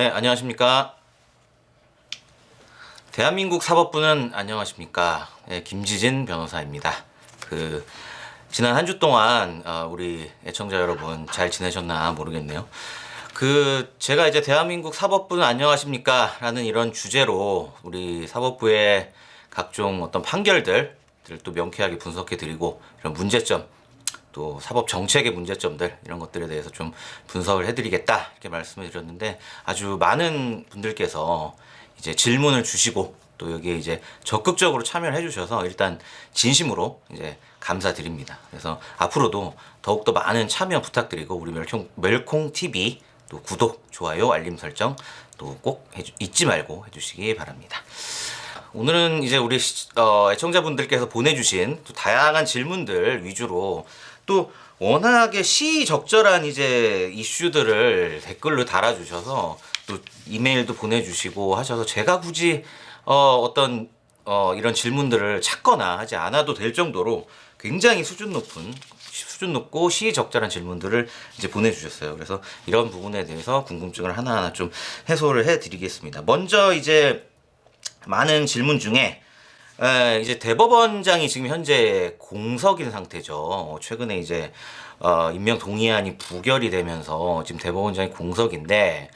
네, 안녕하십니까. 대한민국 사법부는 안녕하십니까. 네, 김지진 변호사입니다. 지난 한 주 동안 우리 애청자 여러분 잘 지내셨나 모르겠네요. 제가 이제 대한민국 사법부는 안녕하십니까 라는 이런 주제로 우리 사법부의 각종 어떤 판결들을 또 명쾌하게 분석해 드리고 이런 문제점, 또 사법 정책의 문제점들 이런 것들에 대해서 좀 분석을 해드리겠다 이렇게 말씀을 드렸는데, 아주 많은 분들께서 이제 질문을 주시고 또 여기에 이제 적극적으로 참여를 해주셔서 일단 진심으로 이제 감사드립니다. 그래서 앞으로도 더욱더 많은 참여 부탁드리고 우리 멸콩 TV 또 구독, 좋아요, 알림 설정 또 꼭 잊지 말고 해주시기 바랍니다. 오늘은 이제 우리 애청자분들께서 보내주신 또 다양한 질문들 위주로, 또 워낙에 시적절한 이제 이슈들을 댓글로 달아주셔서 또 이메일도 보내주시고 하셔서 제가 굳이 이런 질문들을 찾거나 하지 않아도 될 정도로 굉장히 수준 높고 시적절한 질문들을 이제 보내주셨어요. 그래서 이런 부분에 대해서 궁금증을 하나하나 좀 해소를 해드리겠습니다. 먼저 이제 많은 질문 중에 이제 대법원장이 지금 현재 공석인 상태죠. 최근에 이제 임명 동의안이 부결이 되면서 지금 대법원장이 공석인데,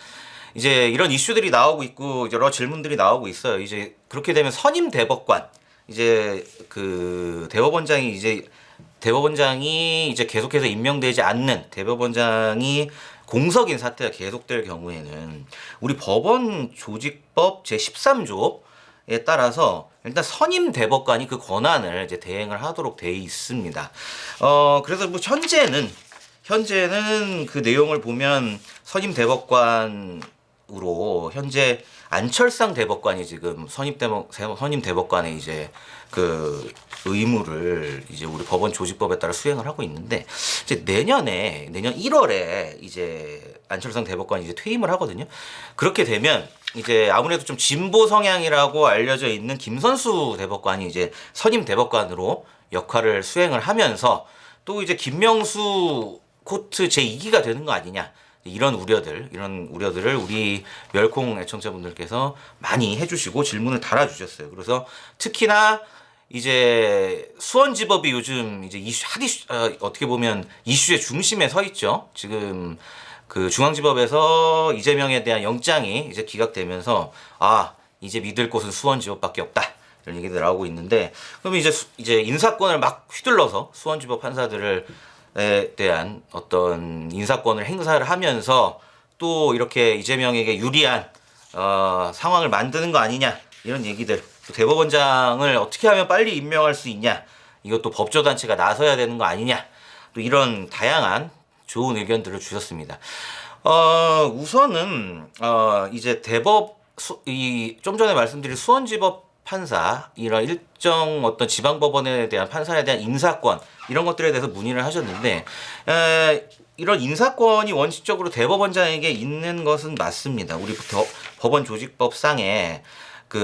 이제 이런 이슈들이 나오고 있고 여러 질문들이 나오고 있어요. 이제 그렇게 되면 선임 대법관, 이제 대법원장이 이제 계속해서 임명되지 않는 대법원장이 공석인 사태가 계속될 경우에는 우리 법원 조직법 제13조에 따라서 일단 선임 대법관이 그 권한을 이제 대행을 하도록 돼 있습니다. 그래서 뭐 현재는 그 내용을 보면 선임 대법관으로 현재 안철상 대법관이 지금 선임 대법관의 이제 그 의무를 이제 우리 법원 조직법에 따라 수행을 하고 있는데, 이제 내년 1월에 이제 안철상 대법관이 이제 퇴임을 하거든요. 그렇게 되면 이제 아무래도 좀 진보 성향이라고 알려져 있는 김선수 대법관이 이제 선임 대법관으로 역할을 수행을 하면서 또 이제 김명수 코트 제2기가 되는 거 아니냐, 이런 우려들을 우리 멸콩 애청자분들께서 많이 해주시고 질문을 달아주셨어요. 그래서 특히나 이제 수원지법이 요즘 이제 어떻게 보면 이슈의 중심에 서 있죠. 지금 그 중앙지법에서 이재명에 대한 영장이 이제 기각되면서 이제 믿을 곳은 수원지법밖에 없다, 이런 얘기들 나오고 있는데, 그럼 이제 인사권을 막 휘둘러서 수원지법 판사들에 대한 어떤 인사권을 행사를 하면서 또 이렇게 이재명에게 유리한 상황을 만드는 거 아니냐, 이런 얘기들, 또 대법원장을 어떻게 하면 빨리 임명할 수 있냐, 이것도 법조단체가 나서야 되는 거 아니냐, 또 이런 다양한 좋은 의견들을 주셨습니다. 우선은 이제 좀 전에 말씀드린 수원지법 판사, 이런 일정 어떤 지방법원에 대한 판사에 대한 인사권, 이런 것들에 대해서 문의를 하셨는데, 이런 인사권이 원칙적으로 대법원장에게 있는 것은 맞습니다. 우리 법원 조직법상에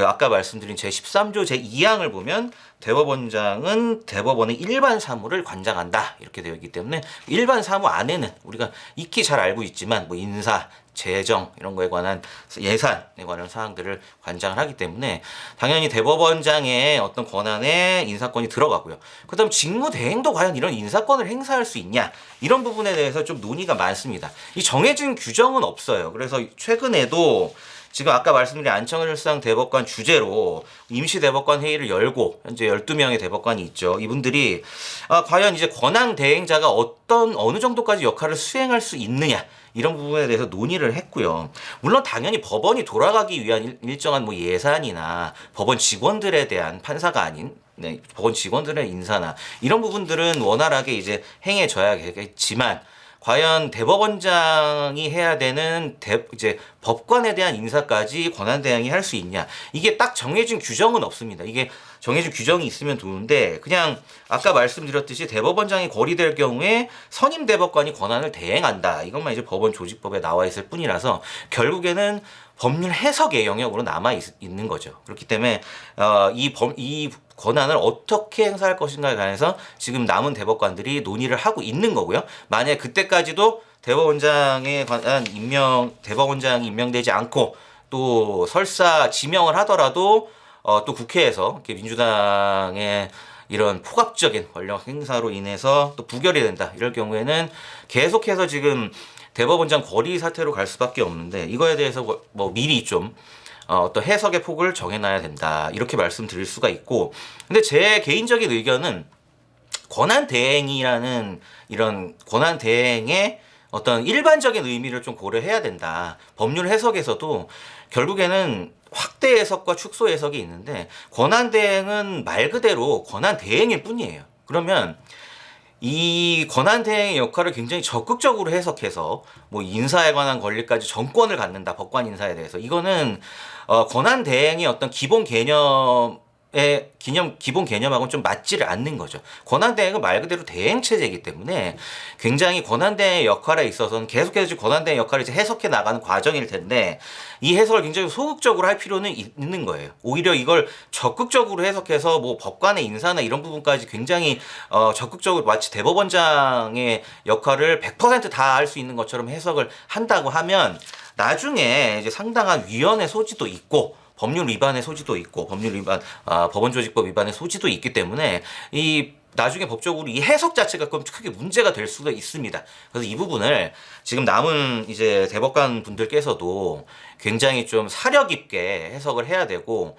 아까 말씀드린 제13조 제2항을 보면 대법원장은 대법원의 일반 사무를 관장한다, 이렇게 되어 있기 때문에 일반 사무 안에는 우리가 익히 잘 알고 있지만 뭐 인사, 재정 이런 거에 관한 예산에 관한 사항들을 관장을 하기 때문에 당연히 대법원장의 어떤 권한에 인사권이 들어가고요. 그다음 직무대행도 과연 이런 인사권을 행사할 수 있냐, 이런 부분에 대해서 좀 논의가 많습니다. 이 정해진 규정은 없어요. 그래서 최근에도 지금 아까 말씀드린 안철상 대법관 주재로 임시대법관 회의를 열고 현재 12명의 대법관이 있죠. 이분들이 과연 이제 권한 대행자가 어느 정도까지 역할을 수행할 수 있느냐, 이런 부분에 대해서 논의를 했고요. 물론 당연히 법원이 돌아가기 위한 일정한 뭐 예산이나 법원 직원들에 대한 판사가 아닌 법원 직원들의 인사나 이런 부분들은 원활하게 이제 행해져야겠지만, 과연 대법원장이 해야 되는 이제 법관에 대한 인사까지 권한 대행이 할 수 있냐, 이게 딱 정해진 규정은 없습니다. 이게 정해진 규정이 있으면 좋은데, 그냥 아까 말씀드렸듯이 대법원장이 거리될 경우에 선임 대법관이 권한을 대행한다, 이것만 이제 법원 조직법에 나와 있을 뿐이라서 결국에는 법률 해석의 영역으로 남아 있는 거죠. 그렇기 때문에 이 권한을 어떻게 행사할 것인가에 관해서 지금 남은 대법관들이 논의를 하고 있는 거고요. 만약 그때까지도 대법원장에 관한 대법원장이 임명되지 않고 또 설사 지명을 하더라도 또 국회에서 이렇게 민주당의 이런 폭압적인 권력 행사로 인해서 또 부결이 된다. 이럴 경우에는 계속해서 지금 대법원장 거리 사태로 갈 수밖에 없는데, 이거에 대해서 뭐 미리 좀 어떤 해석의 폭을 정해놔야 된다. 이렇게 말씀드릴 수가 있고, 근데 제 개인적인 의견은 권한 대행이라는 이런 권한 대행의 어떤 일반적인 의미를 좀 고려해야 된다. 법률 해석에서도 결국에는 확대 해석과 축소 해석이 있는데, 권한 대행은 말 그대로 권한 대행일 뿐이에요. 그러면 이 권한 대행의 역할을 굉장히 적극적으로 해석해서 뭐 인사에 관한 권리까지 전권을 갖는다, 법관 인사에 대해서, 이거는 권한 대행의 어떤 기본 개념하고는 좀 맞지를 않는 거죠. 권한대행은 말 그대로 대행 체제이기 때문에 굉장히 권한대행의 역할에 있어서는 계속해서 권한대행 역할을 이제 해석해 나가는 과정일 텐데, 이 해석을 굉장히 소극적으로 할 필요는 있는 거예요. 오히려 이걸 적극적으로 해석해서 뭐 법관의 인사나 이런 부분까지 굉장히 적극적으로 마치 대법원장의 역할을 100% 다 할 수 있는 것처럼 해석을 한다고 하면 나중에 이제 상당한 위헌의 소지도 있고 법률 위반의 소지도 있고 법원조직법 위반의 소지도 있기 때문에 이 나중에 법적으로 이 해석 자체가 크게 문제가 될 수가 있습니다. 그래서 이 부분을 지금 남은 이제 대법관 분들께서도 굉장히 좀 사려 깊게 해석을 해야 되고,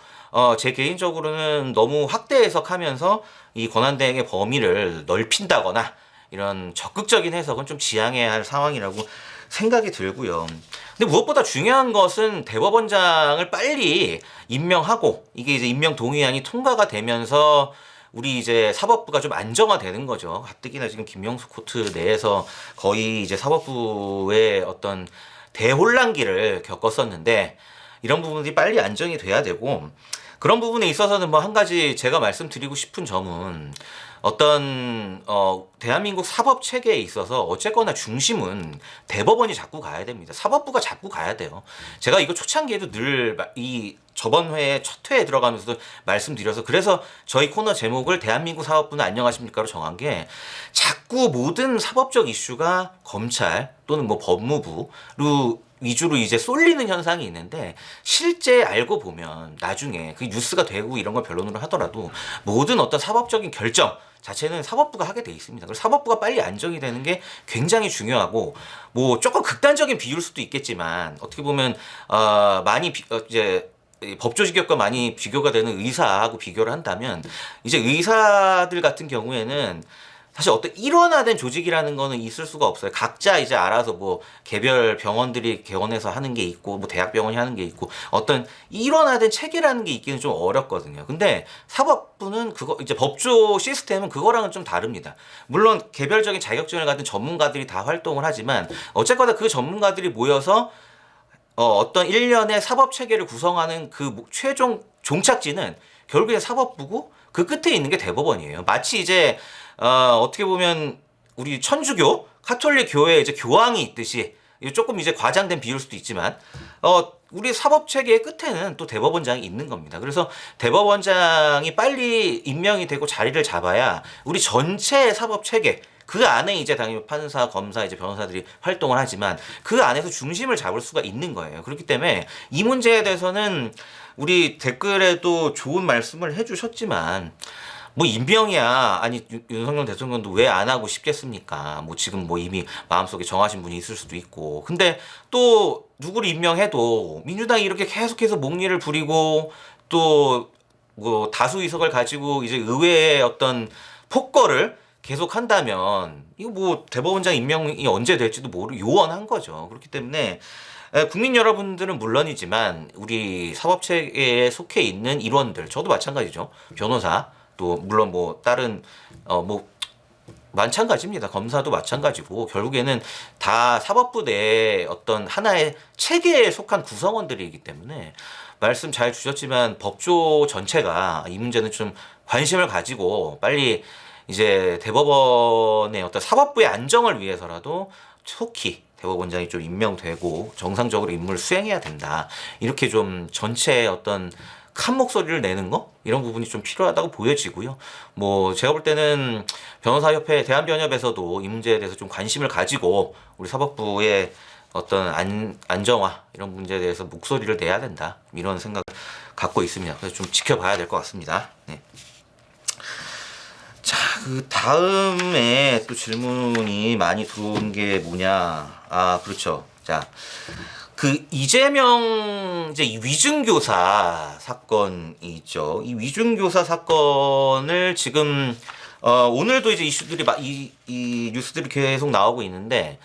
제 개인적으로는 너무 확대 해석하면서 이 권한대행의 범위를 넓힌다거나 이런 적극적인 해석은 좀 지양해야 할 상황이라고 생각이 들고요. 근데 무엇보다 중요한 것은 대법원장을 빨리 임명하고, 이게 이제 임명 동의안이 통과가 되면서 우리 이제 사법부가 좀 안정화되는 거죠. 가뜩이나 지금 김명수 코트 내에서 거의 이제 사법부의 어떤 대혼란기를 겪었었는데, 이런 부분들이 빨리 안정이 돼야 되고, 그런 부분에 있어서는 뭐 한 가지 제가 말씀드리고 싶은 점은, 어떤 대한민국 사법 체계에 있어서 어쨌거나 중심은 대법원이 잡고 가야 됩니다. 사법부가 잡고 가야 돼요. 제가 이거 초창기에도 늘 이 저번 회에 첫 회에 들어가면서도 말씀드려서, 그래서 저희 코너 제목을 대한민국 사법부는 안녕하십니까로 정한 게, 자꾸 모든 사법적 이슈가 검찰 또는 뭐 법무부로 위주로 이제 쏠리는 현상이 있는데, 실제 알고 보면 나중에 그 뉴스가 되고 이런 걸 변론으로 하더라도 모든 어떤 사법적인 결정 자체는 사법부가 하게 돼 있습니다. 그래서 사법부가 빨리 안정이 되는 게 굉장히 중요하고, 뭐 조금 극단적인 비유일 수도 있겠지만 어떻게 보면 많이 이제 법조직역과 많이 비교가 되는 의사하고 비교를 한다면, 이제 의사들 같은 경우에는 사실 어떤 일원화된 조직이라는 거는 있을 수가 없어요. 각자 이제 알아서 뭐 개별 병원들이 개원해서 하는 게 있고 뭐 대학병원이 하는 게 있고 어떤 일원화된 체계라는 게 있기는 좀 어렵거든요. 근데 사법부는 그거 이제 법조 시스템은 그거랑은 좀 다릅니다. 물론 개별적인 자격증을 가진 전문가들이 다 활동을 하지만 어쨌거나 그 전문가들이 모여서 어떤 일련의 사법 체계를 구성하는 그 최종 종착지는 결국에 사법부고, 그 끝에 있는 게 대법원이에요. 마치 이제 어떻게 보면 우리 천주교, 카톨릭 교회에 이제 교황이 있듯이, 조금 이제 과장된 비유일 수도 있지만 우리 사법 체계의 끝에는 또 대법원장이 있는 겁니다. 그래서 대법원장이 빨리 임명이 되고 자리를 잡아야 우리 전체 사법 체계, 그 안에 이제 당연히 판사, 검사, 이제 변호사들이 활동을 하지만 그 안에서 중심을 잡을 수가 있는 거예요. 그렇기 때문에 이 문제에 대해서는 우리 댓글에도 좋은 말씀을 해주셨지만, 뭐 임명이야, 아니 윤석열 대통령도 왜 안 하고 싶겠습니까? 뭐 지금 뭐 이미 마음속에 정하신 분이 있을 수도 있고, 근데 또 누구를 임명해도 민주당이 이렇게 계속해서 목리를 부리고 또 뭐 다수 의석을 가지고 이제 의회의 어떤 폭거를 계속 한다면 이거 뭐 대법원장 임명이 언제 될지도 요원한 거죠. 그렇기 때문에 국민 여러분들은 물론이지만 우리 사법체계에 속해 있는 일원들, 저도 마찬가지죠. 변호사, 또 물론 뭐 다른 뭐 마찬가지입니다. 검사도 마찬가지고, 결국에는 다 사법부 내의 어떤 하나의 체계에 속한 구성원들이기 때문에, 말씀 잘 주셨지만 법조 전체가 이 문제는 좀 관심을 가지고 빨리 이제 대법원의 어떤 사법부의 안정을 위해서라도 속히 대법원장이 좀 임명되고 정상적으로 임무를 수행해야 된다. 이렇게 좀 전체 어떤 큰 목소리를 내는 거 이런 부분이 좀 필요하다고 보여지고요. 뭐 제가 볼 때는 변호사협회 대한변협에서도 이 문제에 대해서 좀 관심을 가지고 우리 사법부의 어떤 안정화 이런 문제에 대해서 목소리를 내야 된다 이런 생각 갖고 있습니다. 그래서 좀 지켜봐야 될 것 같습니다. 네. 자, 그 다음에 또 질문이 많이 들어온 게 뭐냐? 아, 그렇죠. 자, 그 이재명 이제 이 위중교사 사건이 있죠. 이 위중교사 사건을 지금 오늘도 이제 이슈들이 이 뉴스들이 계속 나오고 있는데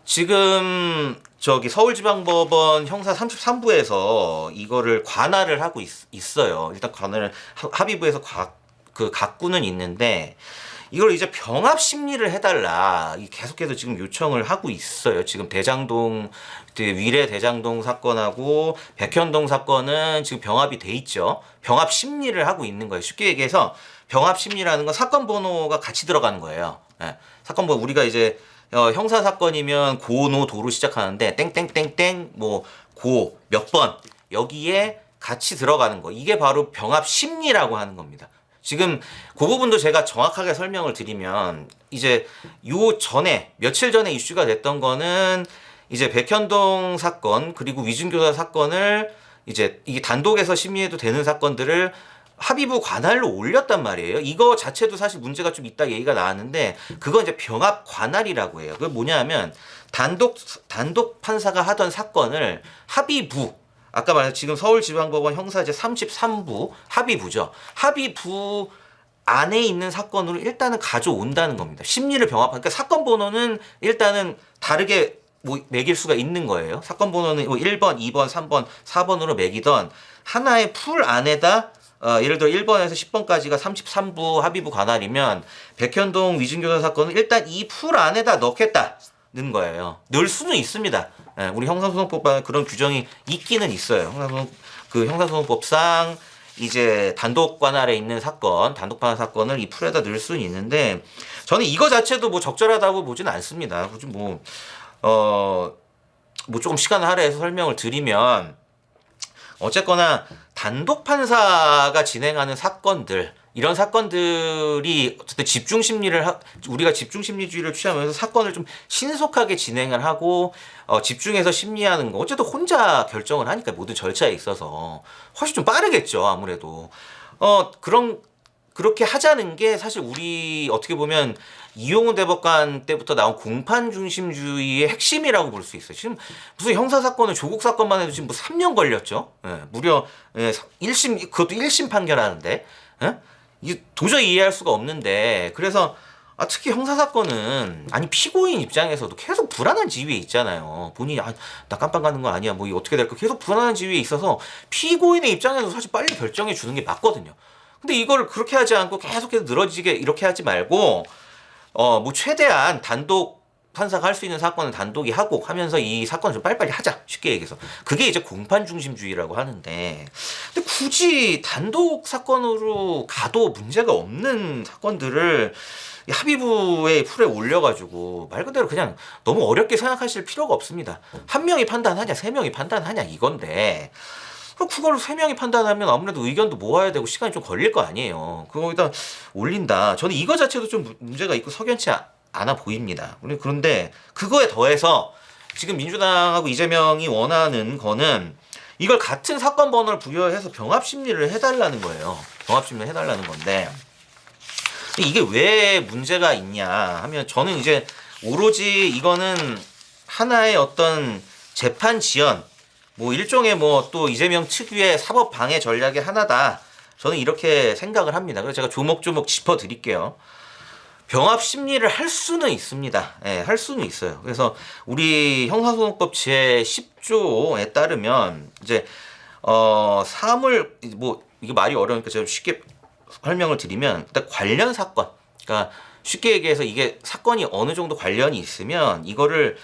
지금 저기 서울지방법원 형사 33부에서 이거를 관할을 하고 있어요. 일단 관할을 합의부에서 각구는 있는데 이걸 이제 병합 심리를 해달라 계속해서 지금 요청을 하고 있어요. 지금 대장동 위례 대장동 사건하고 백현동 사건은 지금 병합이 돼 있죠. 병합 심리를 하고 있는 거예요. 쉽게 얘기해서 병합 심리라는 건 사건 번호가 같이 들어가는 거예요. 네. 사건 번호 우리가 이제 형사 사건이면 고노 도로 시작하는데 땡땡땡땡 뭐 고 몇 번 여기에 같이 들어가는 거 이게 바로 병합 심리라고 하는 겁니다. 지금 그 부분도 제가 정확하게 설명을 드리면 이제 요 전에 며칠 전에 이슈가 됐던 거는 이제 백현동 사건 그리고 위중교사 사건을 이제 이게 단독에서 심리해도 되는 사건들을 합의부 관할로 올렸단 말이에요. 이거 자체도 사실 문제가 좀 있다 얘기가 나왔는데 그건 이제 병합 관할이라고 해요. 그게 뭐냐면 단독 판사가 하던 사건을 합의부 아까 말한 지금 서울지방법원 형사제 33부 합의부죠. 합의부 안에 있는 사건으로 일단은 가져온다는 겁니다. 심리를 병합하니까 그러니까 사건 번호는 일단은 다르게 뭐 매길 수가 있는 거예요. 사건 번호는 뭐 1번, 2번, 3번, 4번으로 매기던 하나의 풀 안에다 예를 들어 1번에서 10번까지가 33부 합의부 관할이면 백현동 위중교사 사건은 일단 이 풀 안에다 넣겠다는 거예요. 넣을 수는 있습니다. 예, 우리 형사소송법에 그런 규정이 있기는 있어요. 형사소송법상 이제 단독 관할에 있는 사건, 단독 관할 사건을 이 풀에다 넣을 수는 있는데 저는 이거 자체도 뭐 적절하다고 보지는 않습니다. 굳이 뭐 조금 시간을 할애해서 설명을 드리면 어쨌거나 단독 판사가 진행하는 사건들 이런 사건들이 어쨌든 우리가 집중심리주의를 취하면서 사건을 좀 신속하게 진행을 하고 집중해서 심리하는 거 어쨌든 혼자 결정을 하니까 모든 절차에 있어서 훨씬 좀 빠르겠죠. 아무래도 그렇게 하자는 게 사실 우리 어떻게 보면 이용훈 대법관 때부터 나온 공판 중심주의의 핵심이라고 볼 수 있어요. 지금 무슨 형사 사건은 조국 사건만 해도 지금 뭐 3년 걸렸죠. 예, 무려 1심 그것도 1심 판결하는데 예? 이게 도저히 이해할 수가 없는데 그래서 특히 형사 사건은 아니 피고인 입장에서도 계속 불안한 지위에 있잖아요. 본인이 나 깜빵 가는 거 아니야. 뭐 이게 어떻게 될까 계속 불안한 지위에 있어서 피고인의 입장에서 사실 빨리 결정해 주는 게 맞거든요. 근데 이거를 그렇게 하지 않고 계속해서 늘어지게 이렇게 하지 말고 뭐 최대한 단독 판사가 할 수 있는 사건은 단독이 하고 하면서 이 사건을 좀 빨리빨리 하자. 쉽게 얘기해서. 그게 이제 공판 중심주의라고 하는데 근데 굳이 단독 사건으로 가도 문제가 없는 사건들을 합의부의 풀에 올려가지고 말 그대로 그냥 너무 어렵게 생각하실 필요가 없습니다. 한 명이 판단하냐, 세 명이 판단하냐 이건데 그걸 세 명이 판단하면 아무래도 의견도 모아야 되고 시간이 좀 걸릴 거 아니에요. 그거에다 올린다. 저는 이거 자체도 좀 문제가 있고 석연치 않아 보입니다. 그런데 그거에 더해서 지금 민주당하고 이재명이 원하는 거는 이걸 같은 사건 번호를 부여해서 병합 심리를 해달라는 거예요. 병합 심리를 해달라는 건데 이게 왜 문제가 있냐 하면 저는 이제 오로지 이거는 하나의 어떤 재판 지연 뭐 일종의 뭐 또 이재명 특유의 사법 방해 전략의 하나다. 저는 이렇게 생각을 합니다. 그래서 제가 조목조목 짚어드릴게요. 병합 심리를 할 수는 있습니다. 예, 할 수는 있어요. 그래서 우리 형사소송법 제 10조에 따르면 이제 사물 뭐 이게 말이 어려우니까 제가 쉽게 설명을 드리면 일단 관련 사건. 그러니까 쉽게 얘기해서 이게 사건이 어느 정도 관련이 있으면 이거를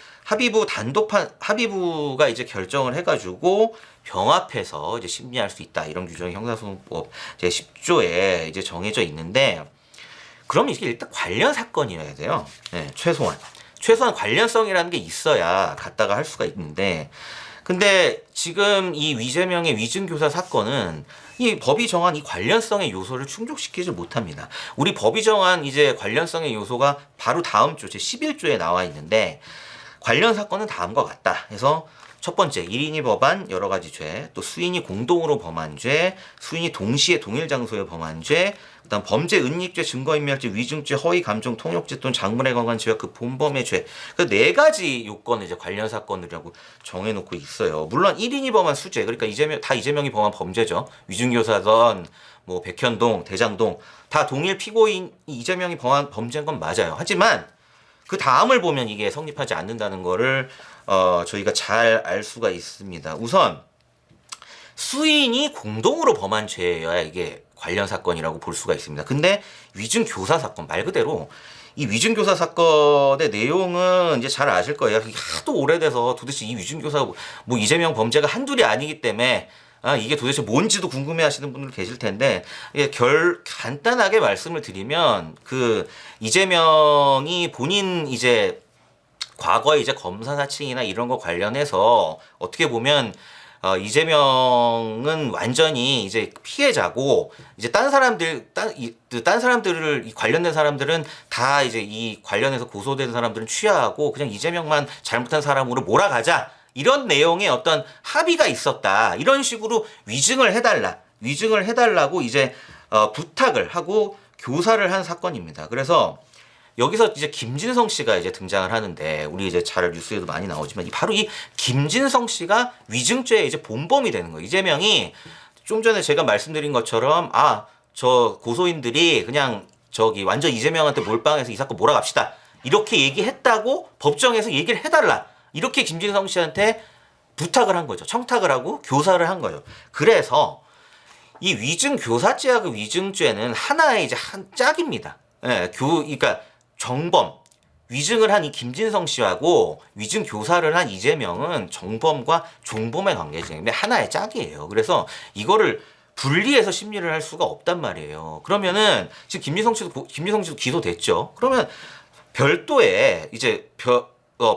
합의부가 이제 결정을 해가지고 병합해서 이제 심리할 수 있다. 이런 규정이 형사소송법 제 10조에 이제 정해져 있는데 그러면 이게 일단 관련 사건이어야 돼요. 네, 최소한 관련성이라는 게 있어야 갖다가 할 수가 있는데 근데 지금 이 이재명의 위증교사 사건은 이 법이 정한 이 관련성의 요소를 충족시키지 못합니다. 우리 법이 정한 이제 관련성의 요소가 바로 다음 주 제 11조에 나와 있는데 관련 사건은 다음과 같다. 해서 첫 번째 1인이 법한 여러 가지 죄, 또 수인이 공동으로 범한 죄, 수인이 동시에 동일 장소에 범한 죄, 그다음 범죄 은닉죄, 증거인멸죄, 위증죄, 허위 감정 통역죄 또는 작물에 관한 죄와 그 본범의 죄. 그 네 가지 요건을 이제 관련 사건이라고 정해놓고 있어요. 물론 1인이 범한 수죄, 그러니까 이재명이 범한 범죄죠. 위증교사던 뭐 백현동, 대장동 다 동일 피고인 이재명이 범한 범죄인 건 맞아요. 하지만 그 다음을 보면 이게 성립하지 않는다는 거를 저희가 잘 알 수가 있습니다. 우선 수인이 공동으로 범한 죄여야 이게 관련 사건이라고 볼 수가 있습니다. 근데 위증교사 사건 말 그대로 이 위증교사 사건의 내용은 이제 잘 아실 거예요. 이게 하도 오래돼서 도대체 이 위증교사 뭐 이재명 범죄가 한둘이 아니기 때문에 이게 도대체 뭔지도 궁금해하시는 분들 계실 텐데 간단하게 말씀을 드리면 그 이재명이 본인 이제 과거에 이제 검사 사칭이나 이런 거 관련해서 어떻게 보면 이재명은 완전히 이제 피해자고 이제 딴 사람들을 관련된 사람들은 다 이제 이 관련해서 고소된 사람들은 취하하고 그냥 이재명만 잘못한 사람으로 몰아가자. 이런 내용의 어떤 합의가 있었다. 이런 식으로 위증을 해달라고 이제 부탁을 하고 교사를 한 사건입니다. 그래서 여기서 이제 김진성 씨가 이제 등장을 하는데 우리 이제 잘 뉴스에도 많이 나오지만 바로 이 김진성 씨가 위증죄의 이제 본범이 되는 거예요. 이재명이 좀 전에 제가 말씀드린 것처럼 저 고소인들이 그냥 저기 완전 이재명한테 몰빵해서 이 사건 몰아갑시다. 이렇게 얘기했다고 법정에서 얘기를 해달라. 이렇게 김진성 씨한테 부탁을 한 거죠. 청탁을 하고 교사를 한 거예요. 그래서 이 위증교사죄하고 위증죄는 하나의 이제 한 짝입니다. 그러니까 정범, 위증을 한 이 김진성 씨하고 위증교사를 한 이재명은 정범과 종범의 관계인데 하나의 짝이에요. 그래서 이거를 분리해서 심리를 할 수가 없단 말이에요. 그러면은 지금 김진성 씨도 기소됐죠. 그러면 별도의 이제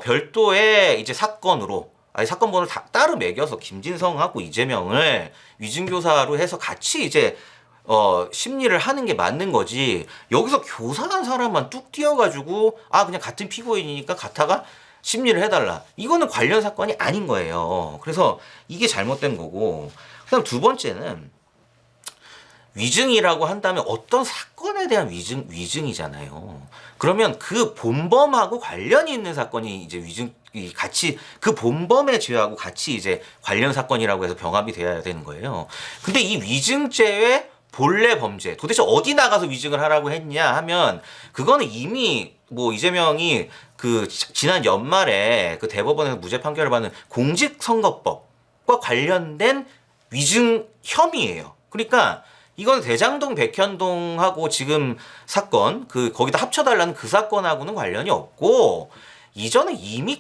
별도의 이제 사건 번호를 따로 매겨서 김진성하고 이재명을 위증교사로 해서 같이 이제 심리를 하는 게 맞는 거지. 여기서 교사한 사람만 뚝 띄어가지고 그냥 같은 피고인이니까 같아가 심리를 해달라. 이거는 관련 사건이 아닌 거예요. 그래서 이게 잘못된 거고. 그다음 두 번째는 위증이라고 한다면 어떤 사건에 대한 위증이잖아요. 그러면 그 본범하고 관련이 있는 사건이 이제 같이 그 본범의 죄하고 같이 이제 관련 사건이라고 해서 병합이 돼야 되는 거예요. 근데 이 위증죄의 본래 범죄 도대체 어디 나가서 위증을 하라고 했냐 하면 그거는 이미 뭐 이재명이 그 지난 연말에 그 대법원에서 무죄 판결을 받은 공직선거법과 관련된 위증 혐의예요. 그러니까 이건 대장동 백현동하고 지금 사건 거기다 합쳐달라는 그 사건하고는 관련이 없고 이전에 이미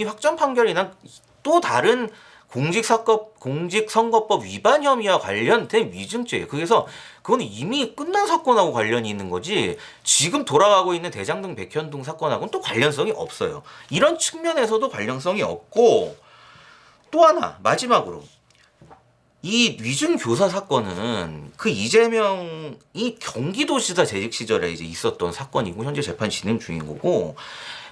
확정 판결이 난 또 다른 공직선거법 위반 혐의와 관련된 위증죄예요. 그래서 그건 이미 끝난 사건하고 관련이 있는 거지 지금 돌아가고 있는 대장동 백현동 사건하고는 또 관련성이 없어요. 이런 측면에서도 관련성이 없고 또 하나 마지막으로 이 위증교사 사건은 그 이재명이 경기도지사 재직 시절에 이제 있었던 사건이고 현재 재판 진행 중인 거고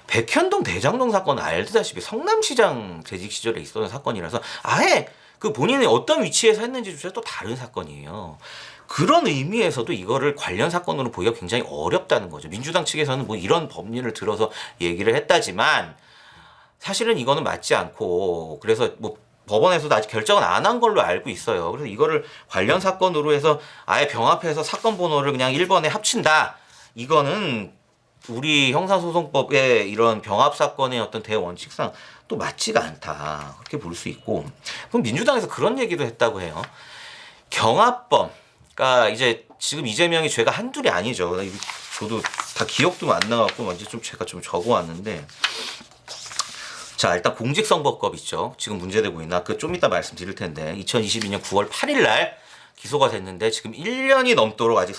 백현동 대장동 사건은 알다시피 성남시장 재직 시절에 있었던 사건이라서 아예 그 본인이 어떤 위치에서 했는지조차 또 다른 사건이에요. 그런 의미에서도 이거를 관련 사건으로 보기가 굉장히 어렵다는 거죠. 민주당 측에서는 뭐 이런 법리를 들어서 얘기를 했다지만 사실은 이거는 맞지 않고 그래서 뭐 법원에서도 아직 결정은 안 한 걸로 알고 있어요. 그래서 이거를 관련 사건으로 해서 아예 병합해서 사건 번호를 그냥 1번에 합친다. 이거는 우리 형사소송법의 이런 병합 사건의 어떤 대원칙상 또 맞지가 않다. 그렇게 볼 수 있고. 그럼 민주당에서 그런 얘기도 했다고 해요. 경합범. 그러니까 이제 지금 이재명이 죄가 한둘이 아니죠. 저도 다 기억도 안 나갖고 이제 제가 좀 적어왔는데. 자, 일단 공직선거법 있죠. 지금 문제되고 있나? 좀 이따 말씀드릴 텐데 2022년 9월 8일 날 기소가 됐는데 지금 1년이 넘도록 아직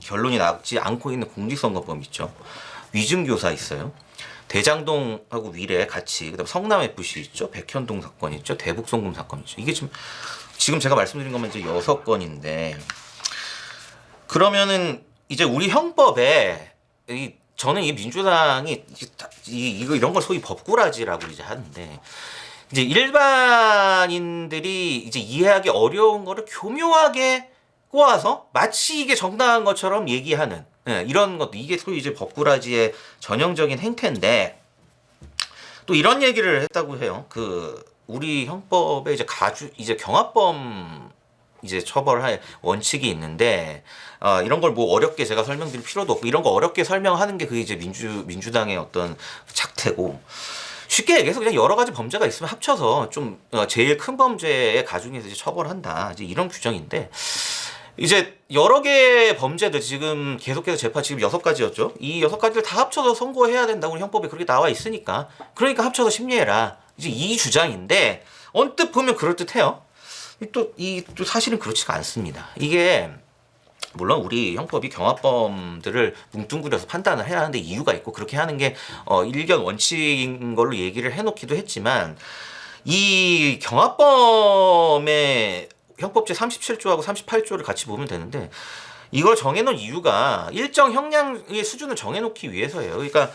결론이 나지 않고 있는 공직선거법 있죠. 위증교사 있어요. 대장동하고 위례 같이, 그다음 성남 FC 있죠, 백현동 사건 있죠, 대북 송금 사건 있죠. 이게 지금 제가 말씀드린 것만 이제 6건인데, 그러면은 이제 우리 형법에 저는 이 민주당이 이런 걸 소위 법꾸라지라고 이제 하는데, 이제 일반인들이 이제 이해하기 어려운 거를 교묘하게 꼬아서 마치 이게 정당한 것처럼 얘기하는, 이런 것도 이게 소위 이제 법꾸라지의 전형적인 행태인데, 또 이런 얘기를 했다고 해요. 우리 형법에 이제 경합범 이제 처벌할 원칙이 있는데, 이런 걸 뭐 어렵게 제가 설명드릴 필요도 없고, 이런 거 어렵게 설명하는 게 그게 이제 민주당의 어떤 작태고, 쉽게 얘기해서 그냥 여러 가지 범죄가 있으면 합쳐서 좀 제일 큰 범죄에 가중해서 이제 처벌한다, 이제 이런 규정인데, 이제 여러 개의 범죄들 지금 계속해서 재판 지금 6가지였죠. 이 6가지를 다 합쳐서 선고해야 된다고 우리 형법에 그렇게 나와 있으니까, 그러니까 합쳐서 심리해라, 이제 이 주장인데, 언뜻 보면 그럴듯해요. 또 사실은 그렇지가 않습니다. 이게 물론 우리 형법이 경합범들을 뭉뚱그려서 판단을 해야 하는데 이유가 있고, 그렇게 하는 게 일견 원칙인 걸로 얘기를 해놓기도 했지만, 이 경합범의 형법 제37조하고 38조를 같이 보면 되는데, 이걸 정해놓은 이유가 일정 형량의 수준을 정해놓기 위해서예요. 그러니까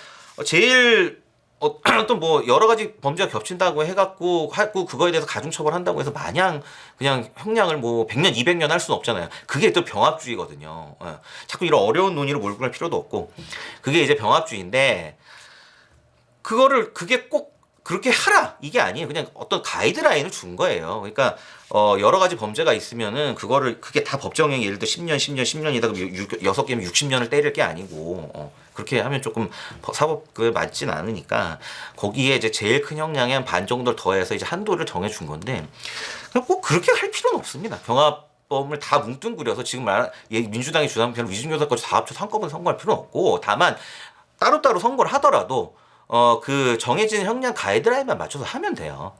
제일 어떤 뭐 여러 가지 범죄가 겹친다고 해갖고 그거에 대해서 가중처벌한다고 해서 마냥 그냥 형량을 뭐 100년, 200년 할 수는 없잖아요. 그게 또 병합주의거든요. 자꾸 이런 어려운 논의로 몰고 갈 필요도 없고, 그게 이제 병합주의인데, 그게 꼭 그렇게 하라 이게 아니에요. 그냥 어떤 가이드라인을 준 거예요. 그러니까 여러 가지 범죄가 있으면은 그게 다 법정형이 예를 들어 10년이다 그럼 6개면 60년을 때릴 게 아니고, 그렇게 하면 조금 사법에 맞진 않으니까 거기에 이제 제일 큰 형량의 한 반 정도를 더해서 이제 한도를 정해준 건데, 꼭 그렇게 할 필요는 없습니다. 병합범을 다 뭉뚱그려서 지금 민주당이 주장한 편 위증교 사건까지 다 합쳐서 한꺼번에 선고할 필요는 없고, 다만 따로따로 선고를 하더라도 그 정해진 형량 가이드라인만 맞춰서 하면 돼요.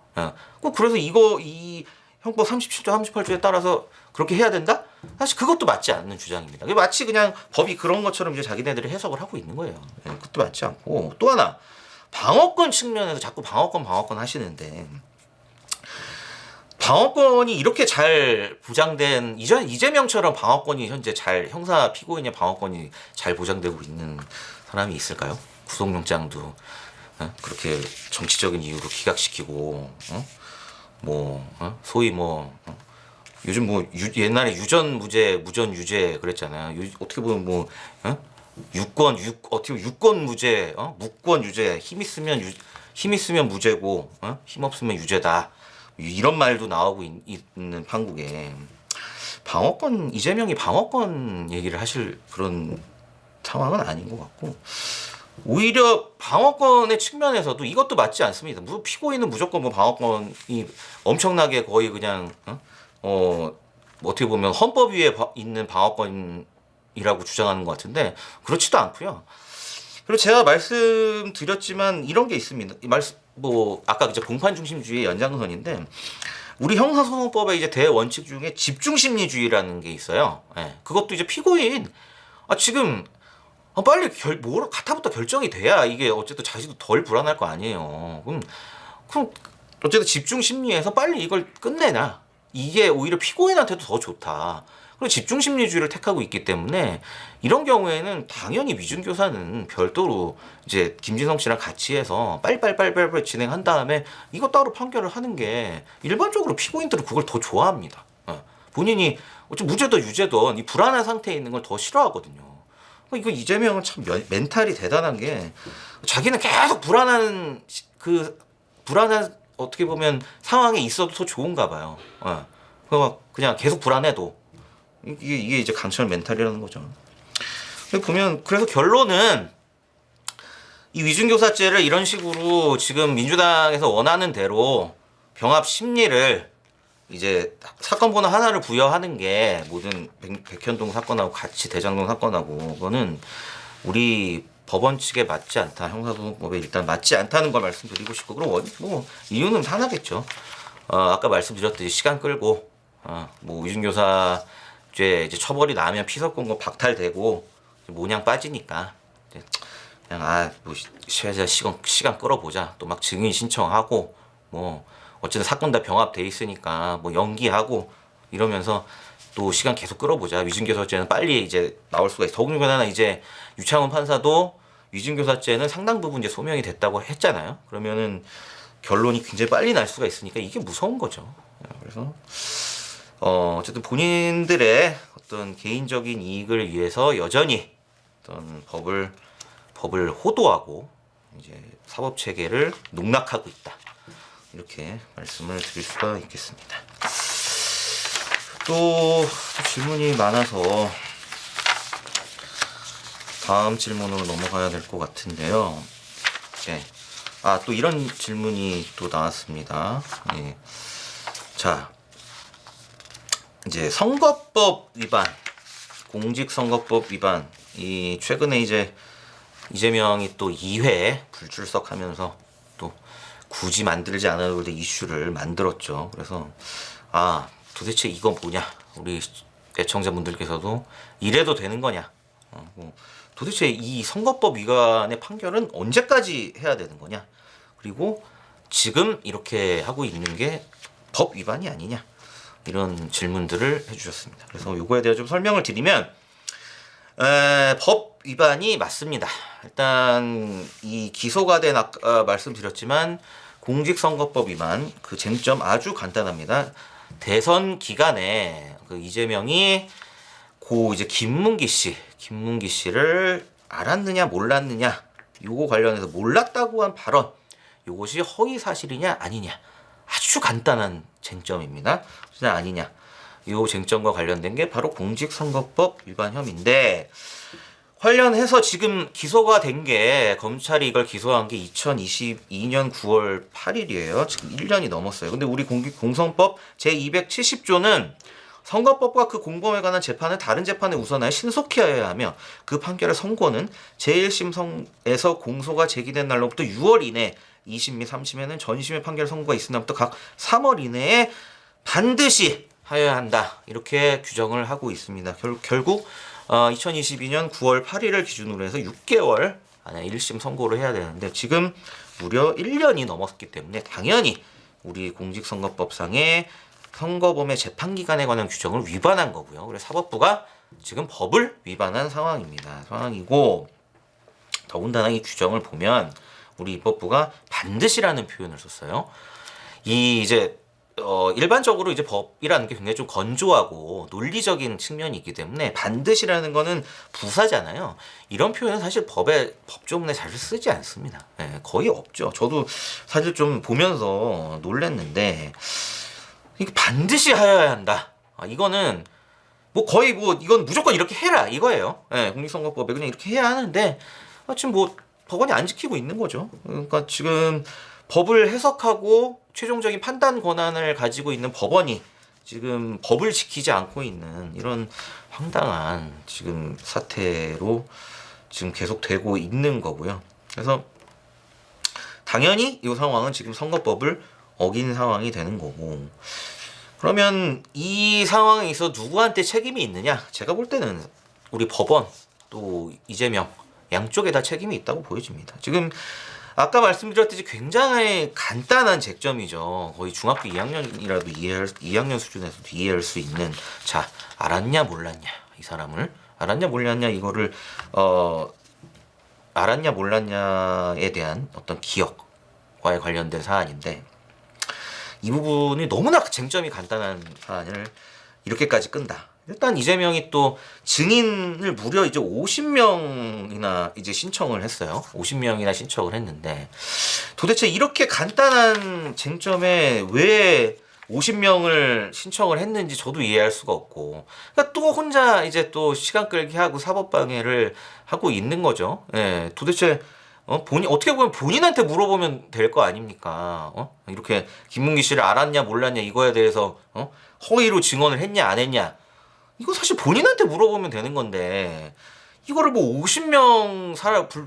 꼭 그래서 이 형법 37조, 38조에 따라서 그렇게 해야 된다? 사실 그것도 맞지 않는 주장입니다. 마치 그냥 법이 그런 것처럼 이제 자기네들이 해석을 하고 있는 거예요. 그것도 맞지 않고, 또 하나 방어권 측면에서 자꾸 방어권 하시는데, 방어권이 이렇게 잘 보장된, 이재명처럼 방어권이 현재 형사 피고인의 방어권이 잘 보장되고 있는 사람이 있을까요? 구속영장도 그렇게 정치적인 이유로 기각시키고, 소위 요즘 옛날에 유전 무죄 그랬잖아요. 어떻게 보면 유권 무죄, 무권 유죄, 힘 있으면 무죄고, 힘 없으면 유죄다, 이런 말도 나오고 있는 판국에 이재명이 방어권 얘기를 하실 그런 상황은 아닌 것 같고, 오히려 방어권의 측면에서도 이것도 맞지 않습니다. 피고인은 무조건 방어권이 엄청나게 거의 그냥 어떻게 보면 헌법 위에 있는 방어권이라고 주장하는 것 같은데, 그렇지도 않고요. 그리고 제가 말씀드렸지만 이런 게 있습니다. 아까 이제 공판 중심주의의 연장선인데, 우리 형사소송법의 이제 대원칙 중에 집중심리주의라는 게 있어요. 그것도 이제 피고인 지금 빨리 가타부터 결정이 돼야 이게 어쨌든 자신도 덜 불안할 거 아니에요. 그럼 어쨌든 집중 심리에서 빨리 이걸 끝내나, 이게 오히려 피고인한테도 더 좋다. 그리고 집중 심리주의를 택하고 있기 때문에 이런 경우에는 당연히 위준교사는 별도로 이제 김진성 씨랑 같이 해서 빨리빨리 진행한 다음에 이거 따로 판결을 하는 게, 일반적으로 피고인들은 그걸 더 좋아합니다. 본인이 어차피 무죄든 유죄든 이 불안한 상태에 있는 걸 더 싫어하거든요. 이거 이재명은 참 멘탈이 대단한 게, 자기는 계속 불안한 어떻게 보면 상황에 있어도 더 좋은가 봐요. 그냥 계속 불안해도 이게 이제 강철 멘탈이라는 거죠. 보면 그래서 결론은 이 위준교사죄를 이런 식으로 지금 민주당에서 원하는 대로 병합 심리를 이제 사건 번호 하나를 부여하는 게 모든 백현동 사건하고 같이 대장동 사건하고, 그거는 우리 법원 측에 맞지 않다, 형사소송법에 일단 맞지 않다는 걸 말씀드리고 싶고, 그럼 이유는 하나겠죠. 아까 말씀드렸듯이 시간 끌고 위준교사죄 이제 처벌이 나면 피서권고 박탈되고 모냥 빠지니까 그냥 뭐 시간 끌어보자. 또 막 증인 신청하고 뭐 어쨌든 사건 다 병합돼 있으니까 뭐 연기하고 이러면서 또 시간 계속 끌어보자. 위증교사죄는 빨리 이제 나올 수가 있어. 더군다나 이제 유창훈 판사도 위증교사죄는 상당 부분 이제 소명이 됐다고 했잖아요. 그러면은 결론이 굉장히 빨리 날 수가 있으니까 이게 무서운 거죠. 그래서 어쨌든 본인들의 어떤 개인적인 이익을 위해서 여전히 어떤 법을 호도하고 이제 사법 체계를 농락하고 있다. 이렇게 말씀을 드릴 수가 있겠습니다. 또 질문이 많아서 다음 질문으로 넘어가야 될 것 같은데요. 네. 또 이런 질문이 또 나왔습니다. 예. 자, 이제 선거법 위반, 공직선거법 위반, 이 최근에 이제 이재명이 또 2회 불출석하면서 또 굳이 만들지 않아도 될 이슈를 만들었죠. 그래서 도대체 이건 뭐냐? 우리 애청자분들께서도 이래도 되는 거냐? 도대체 이 선거법 위반의 판결은 언제까지 해야 되는 거냐? 그리고 지금 이렇게 하고 있는 게 법 위반이 아니냐? 이런 질문들을 해주셨습니다. 그래서 요거에 대해 좀 설명을 드리면 법 위반이 맞습니다. 일단 이 기소가 된 아까 말씀드렸지만 공직선거법 위반 그 쟁점 아주 간단합니다. 대선 기간에 그 이재명이 이제 김문기 씨를 알았느냐 몰랐느냐 요거 관련해서 몰랐다고 한 발언 요것이 허위 사실이냐 아니냐 아주 간단한 쟁점입니다. 그냥 아니냐 요 쟁점과 관련된 게 바로 공직선거법 위반 혐의인데 관련해서 지금 기소가 된 게 검찰이 이걸 기소한 게 2022년 9월 8일이에요. 지금 1년이 넘었어요. 근데 우리 공선법 제270조는 선거법과 그 공범에 관한 재판은 다른 재판에 우선하여 신속히 하여야 하며 그 판결의 선고는 제1심에서 공소가 제기된 날로부터 6월 이내 2심 및 3심에는 전심의 판결 선고가 있은 날부터 각 3월 이내에 반드시 하여야 한다. 이렇게 규정을 하고 있습니다. 결국 2022년 9월 8일을 기준으로 해서 6개월 안에 1심 선고를 해야 되는데 지금 무려 1년이 넘었기 때문에 당연히 우리 공직선거법상의 선거범의 재판기간에 관한 규정을 위반한 거고요. 그래서 사법부가 지금 법을 위반한 상황이고 더군다나 이 규정을 보면 우리 입법부가 반드시라는 표현을 썼어요. 일반적으로 이제 법이라는 게 굉장히 좀 건조하고 논리적인 측면이 있기 때문에 반드시라는 거는 부사잖아요. 이런 표현은 사실 법조문에 잘 쓰지 않습니다. 거의 없죠. 저도 사실 좀 보면서 놀랐는데 이게 반드시 하여야 한다. 이거는 이건 무조건 이렇게 해라 이거예요. 공직선거법에 그냥 이렇게 해야 하는데 지금 법원이 안 지키고 있는 거죠. 그러니까 지금 법을 해석하고 최종적인 판단 권한을 가지고 있는 법원이 지금 법을 지키지 않고 있는 이런 황당한 지금 사태로 지금 계속되고 있는 거고요. 그래서 당연히 이 상황은 지금 선거법을 어긴 상황이 되는 거고 그러면 이 상황에 있어 누구한테 책임이 있느냐? 제가 볼 때는 우리 법원 또 이재명 양쪽에 다 책임이 있다고 보여집니다. 지금 아까 말씀드렸듯이 굉장히 간단한 쟁점이죠. 거의 중학교 2학년이라도 2학년 수준에서도 이해할 수 있는 알았냐 몰랐냐 이 사람을 알았냐 몰랐냐 이거를 알았냐 몰랐냐에 대한 어떤 기억과에 관련된 사안인데 이 부분이 너무나 쟁점이 간단한 사안을 이렇게까지 끈다. 일단 이재명이 또 증인을 무려 이제 50명이나 이제 신청을 했어요. 50명이나 신청을 했는데 도대체 이렇게 간단한 쟁점에 왜 50명을 신청을 했는지 저도 이해할 수가 없고 그러니까 또 혼자 이제 또 시간 끌기 하고 사법방해를 하고 있는 거죠. 도대체 어떻게 보면 본인한테 물어보면 될 거 아닙니까? 이렇게 김문기 씨를 알았냐 몰랐냐 이거에 대해서 허위로 증언을 했냐 안 했냐 이거 사실 본인한테 물어보면 되는 건데 이거를 50명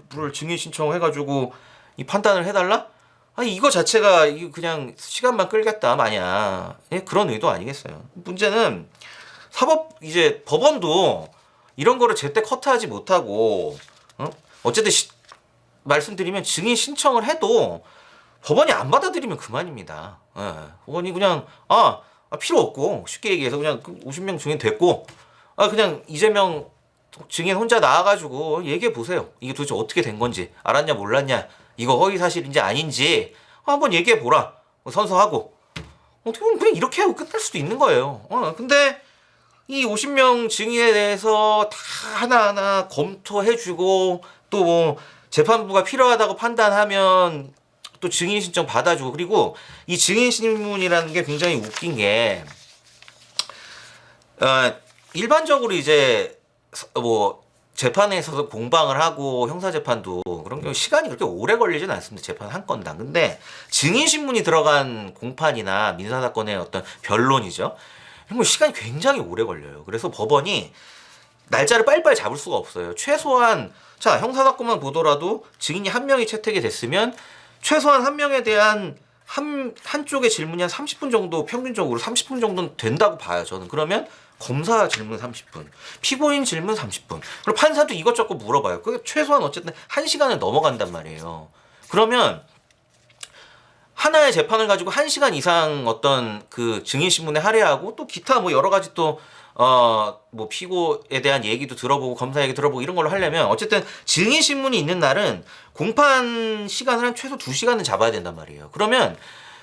부를 증인 신청해가지고 이 판단을 해달라? 이거 자체가 그냥 시간만 끌겠다 마냥 그런 의도 아니겠어요. 문제는 법원도 이런 거를 제때 커트하지 못하고 어쨌든 말씀드리면 증인 신청을 해도 법원이 안 받아들이면 그만입니다. 예. 법원이 그냥 필요 없고 쉽게 얘기해서 그냥 50명 증인 됐고 그냥 이재명 증인 혼자 나와가지고 얘기해 보세요. 이게 도대체 어떻게 된 건지 알았냐 몰랐냐 이거 허위 사실인지 아닌지 한번 얘기해 보라. 선서하고 어떻게 보면 그냥 이렇게 하고 끝날 수도 있는 거예요. 근데 이 50명 증인에 대해서 다 하나하나 검토해주고 또 뭐 재판부가 필요하다고 판단하면 또 증인 신청 받아주고 그리고 이 증인 신문이라는 게 굉장히 웃긴 게 일반적으로 이제 뭐 재판에 있어서 공방을 하고 형사재판도 그런 경우 시간이 그렇게 오래 걸리진 않습니다. 재판 한 건당. 근데 증인신문이 들어간 공판이나 민사사건의 어떤 변론이죠. 이런 거 시간이 굉장히 오래 걸려요. 그래서 법원이 날짜를 빨리빨리 잡을 수가 없어요. 최소한 자 형사사건만 보더라도 증인이 한 명이 채택이 됐으면 최소한 한 명에 대한 한쪽의 질문이 한 30분 정도 평균적으로 30분 정도는 된다고 봐요. 저는 그러면 검사 질문 30분, 피고인 질문 30분. 그리고 판사도 이것저것 물어봐요. 그게 최소한 어쨌든 1시간을 넘어간단 말이에요. 그러면 하나의 재판을 가지고 1시간 이상 어떤 그 증인 신문에 할애하고 또 기타 뭐 여러 가지 또 뭐 피고에 대한 얘기도 들어보고 검사 얘기 들어보고 이런 걸로 하려면 어쨌든 증인 신문이 있는 날은 공판 시간을 한 최소 2시간은 잡아야 된단 말이에요. 그러면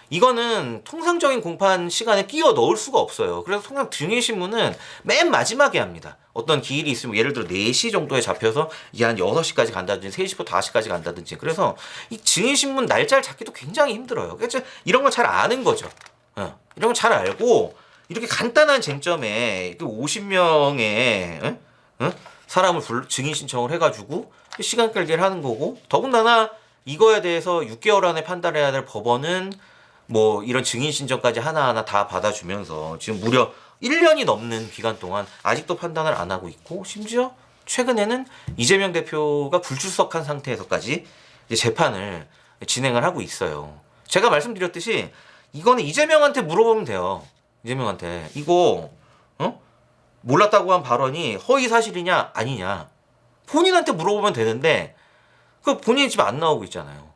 이거는 통상적인 공판 시간에 끼워 넣을 수가 없어요. 그래서 통상 증인신문은 맨 마지막에 합니다. 어떤 기일이 있으면 예를 들어 4시 정도에 잡혀서 이게 한 6시까지 간다든지 3시부터 5시까지 간다든지 그래서 이 증인신문 날짜를 잡기도 굉장히 힘들어요. 그래서 이런 걸 잘 아는 거죠. 이런 걸 잘 알고 이렇게 간단한 쟁점에 50명의 사람을 증인 신청을 해가지고 시간 끌기를 하는 거고 더군다나 이거에 대해서 6개월 안에 판단해야 될 법원은 뭐 이런 증인 신청까지 하나하나 다 받아주면서 지금 무려 1년이 넘는 기간 동안 아직도 판단을 안 하고 있고 심지어 최근에는 이재명 대표가 불출석한 상태에서까지 이제 재판을 진행을 하고 있어요. 제가 말씀드렸듯이 이거는 이재명한테 물어보면 돼요. 이재명한테 이거 몰랐다고 한 발언이 허위 사실이냐 아니냐 본인한테 물어보면 되는데 그 본인이 지금 안 나오고 있잖아요.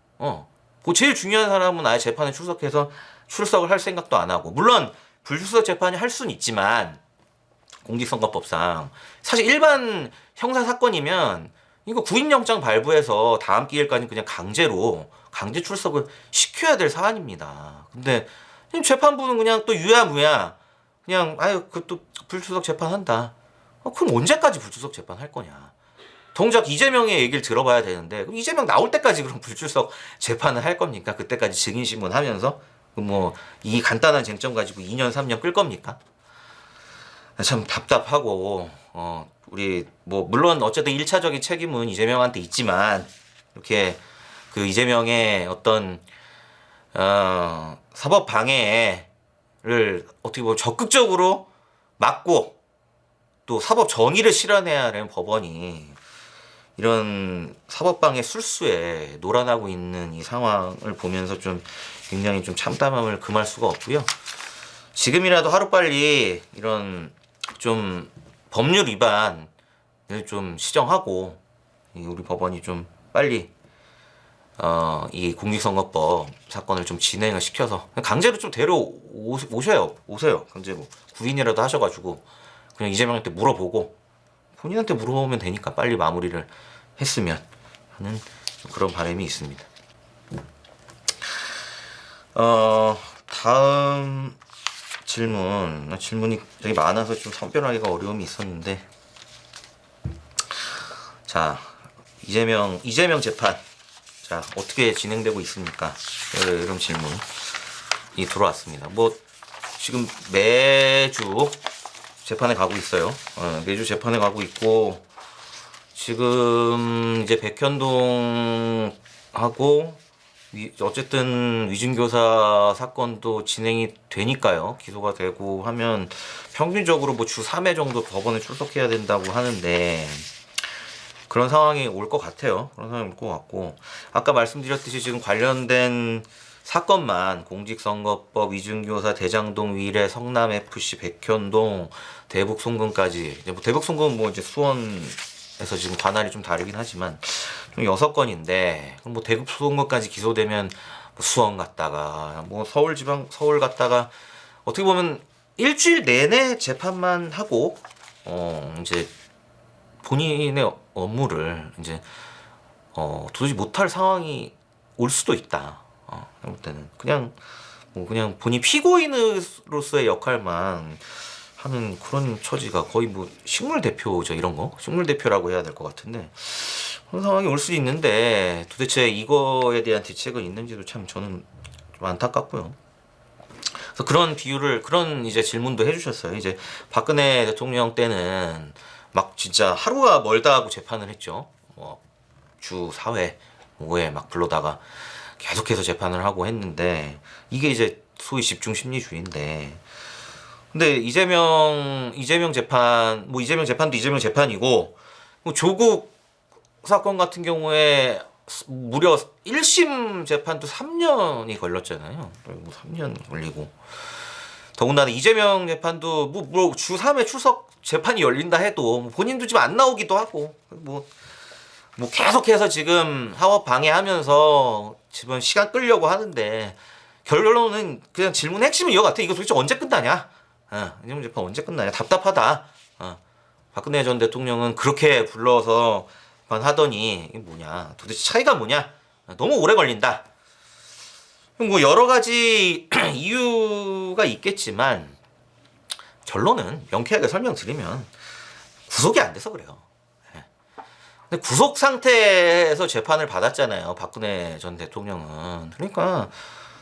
그 제일 중요한 사람은 아예 재판에 출석을 할 생각도 안 하고 물론 불출석 재판이 할 수는 있지만 공직선거법상 사실 일반 형사 사건이면 이거 구인영장 발부해서 다음 기일까지 그냥 강제 출석을 시켜야 될 사안입니다. 근데 재판부는 그냥 또 유야무야 그냥 그것도 불출석 재판한다. 그럼 언제까지 불출석 재판 할 거냐? 정작 이재명의 얘기를 들어봐야 되는데 그럼 이재명 나올 때까지 그럼 불출석 재판을 할 겁니까? 그때까지 증인신문 하면서 뭐 이 간단한 쟁점 가지고 2년 3년 끌 겁니까? 참 답답하고 우리 뭐 물론 어쨌든 1차적인 책임은 이재명한테 있지만 이렇게 그 이재명의 어떤 사법 방해를 어떻게 보면 적극적으로 막고 또 사법 정의를 실현해야 하는 법원이 이런 사법방해 술수에 놀아나고 있는 이 상황을 보면서 좀 굉장히 좀 참담함을 금할 수가 없고요. 지금이라도 하루빨리 이런 좀 법률 위반을 좀 시정하고 우리 법원이 좀 빨리 이 공직선거법 사건을 좀 진행을 시켜서 강제로 좀 오세요 강제로 구인이라도 하셔가지고 그냥 이재명한테 물어보고 본인한테 물어보면 되니까 빨리 마무리를 했으면 하는 좀 그런 바람이 있습니다. 다음 질문이 되게 많아서 좀 선별하기가 어려움이 있었는데 자 이재명 재판 자 어떻게 진행되고 있습니까? 이런 질문이 들어왔습니다. 뭐 지금 매주 재판에 가고 있어요. 매주 재판에 가고 있고 지금 이제 백현동하고 어쨌든 위증교사 사건도 진행이 되니까요. 기소가 되고 하면 평균적으로 뭐 주 3회 정도 법원에 출석해야 된다고 하는데 그런 상황이 올 것 같아요. 그런 상황이 올 것 같고 아까 말씀드렸듯이 지금 관련된 사건만 공직선거법, 위증교사, 대장동 위례, 성남FC, 백현동, 대북송금까지 뭐 대북송금은 뭐 이제 수원에서 지금 관할이 좀 다르긴 하지만 6건인데 뭐 대급 소송까지 기소되면 뭐 수원 갔다가 뭐 서울 갔다가 어떻게 보면 일주일 내내 재판만 하고 이제 본인의 업무를 이제 도저히 못할 상황이 올 수도 있다. 그럴 때는 그냥 그냥 본인 피고인으로서의 역할만 하는 그런 처지가 거의 뭐 식물 대표죠. 이런 거 식물 대표라고 해야 될 것 같은데 그런 상황이 올 수 있는데 도대체 이거에 대한 대책은 있는지도 참 저는 좀 안타깝고요. 그래서 그런 이제 질문도 해주셨어요. 이제 박근혜 대통령 때는 막 진짜 하루가 멀다 하고 재판을 했죠. 주 4회, 5회 막 불러다가 계속해서 재판을 하고 했는데 이게 이제 소위 집중 심리주의인데 근데 이재명 재판 뭐 이재명 재판도 이재명 재판이고 뭐 조국 사건 같은 경우에 무려 1심 재판도 3년이 걸렸잖아요. 뭐 3년 걸리고 더군다나 이재명 재판도 뭐 주 3회 출석 재판이 열린다 해도 뭐 본인도 지금 안 나오기도 하고 뭐 계속해서 지금 사법 방해하면서 지금 시간 끌려고 하는데 결론은 그냥 질문 핵심은 이거 같아. 이거 도대체 언제 끝나냐? 이재명 재판 언제 끝나냐? 답답하다. 박근혜 전 대통령은 그렇게 불러서 하더니 이게 뭐냐? 도대체 차이가 뭐냐? 너무 오래 걸린다. 뭐 여러 가지 이유가 있겠지만 결론은 명쾌하게 설명드리면 구속이 안 돼서 그래요. 근데 구속 상태에서 재판을 받았잖아요. 박근혜 전 대통령은. 그러니까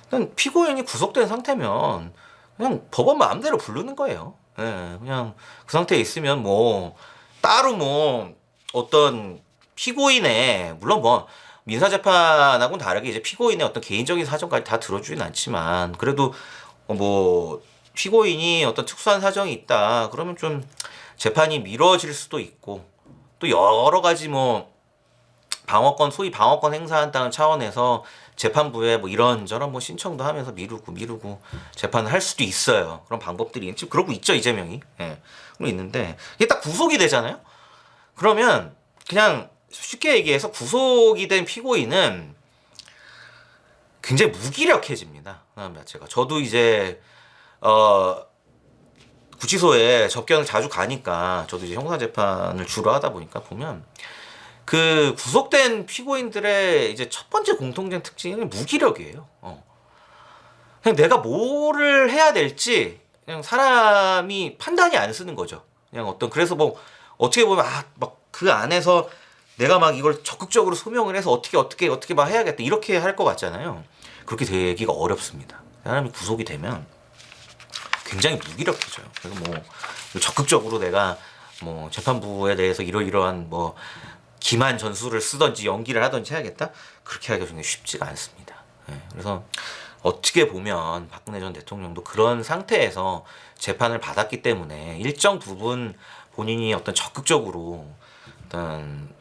일단 피고인이 구속된 상태면 그냥 법원 마음대로 부르는 거예요. 그냥 그 상태에 있으면 뭐 따로 뭐 어떤 피고인의 물론 뭐 민사재판하고는 다르게 이제 피고인의 어떤 개인적인 사정까지 다 들어주진 않지만 그래도 뭐 피고인이 어떤 특수한 사정이 있다 그러면 좀 재판이 미뤄질 수도 있고 또 여러 가지 뭐 소위 방어권 행사한다는 차원에서 재판부에 뭐 이런저런 뭐 신청도 하면서 미루고 재판을 할 수도 있어요. 그런 방법들이 지금 그러고 있죠 이재명이. 그러고 있는데 이게 딱 구속이 되잖아요. 그러면 그냥 쉽게 얘기해서 구속이 된 피고인은 굉장히 무기력해집니다. 그다음 자체가 저도 이제 구치소에 접견을 자주 가니까 저도 이제 형사재판을 주로 하다 보니까 보면 그 구속된 피고인들의 이제 첫 번째 공통된 특징은 무기력이에요. 그냥 내가 뭐를 해야 될지 그냥 사람이 판단이 안 쓰는 거죠. 그냥 그래서 뭐 어떻게 보면 막 그 안에서 내가 막 이걸 적극적으로 소명을 해서 어떻게 막 해야겠다 이렇게 할 것 같잖아요. 그렇게 되기가 어렵습니다. 사람이 구속이 되면 굉장히 무기력해져요. 그래서 뭐 적극적으로 내가 뭐 재판부에 대해서 이러이러한 뭐 기만 전술을 쓰든지 연기를 하든지 해야겠다 그렇게 하기가 굉장히 쉽지가 않습니다. 그래서 어떻게 보면 박근혜 전 대통령도 그런 상태에서 재판을 받았기 때문에 일정 부분 본인이 어떤 적극적으로 어떤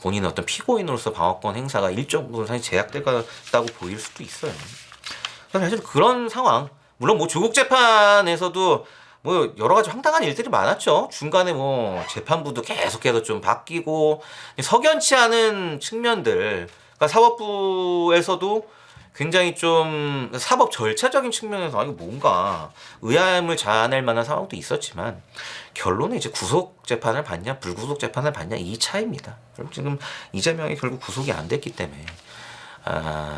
본인의 어떤 피고인으로서 방어권 행사가 일정 부분 사실 제약됐다고 보일 수도 있어요. 사실 그런 상황 물론 뭐 조국 재판에서도 뭐 여러 가지 황당한 일들이 많았죠. 중간에 뭐 재판부도 계속해서 좀 바뀌고 석연치 않은 측면들 그러니까 사법부에서도 굉장히 좀 사법 절차적인 측면에서 이거 뭔가 의아함을 자아낼 만한 상황도 있었지만 결론은 이제 구속 재판을 받냐 불구속 재판을 받냐 이 차이입니다. 그럼 지금 이재명이 결국 구속이 안 됐기 때문에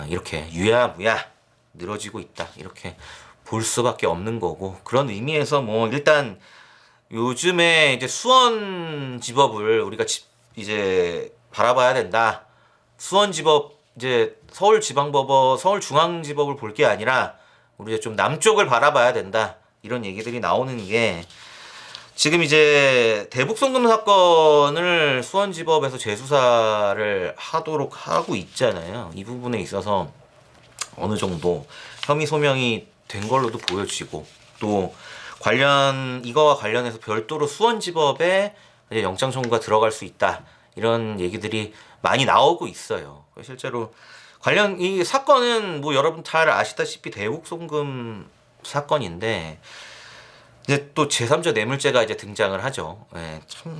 이렇게 유야무야 늘어지고 있다 이렇게 볼 수밖에 없는 거고 그런 의미에서 뭐 일단 요즘에 이제 수원지법을 우리가 이제 바라봐야 된다. 수원지법 이제 서울지방법원, 서울중앙지법을 볼 게 아니라 우리 이제 좀 남쪽을 바라봐야 된다. 이런 얘기들이 나오는 게 지금 이제 대북송금 사건을 수원지법에서 재수사를 하도록 하고 있잖아요. 이 부분에 있어서 어느 정도 혐의 소명이 된 걸로도 보여지고 또 이거와 관련해서 별도로 수원지법에 이제 영장 청구가 들어갈 수 있다 이런 얘기들이 많이 나오고 있어요. 실제로 이 사건은 뭐 여러분 잘 아시다시피 대북송금 사건인데 이제 또 제3자 뇌물죄가 이제 등장을 하죠.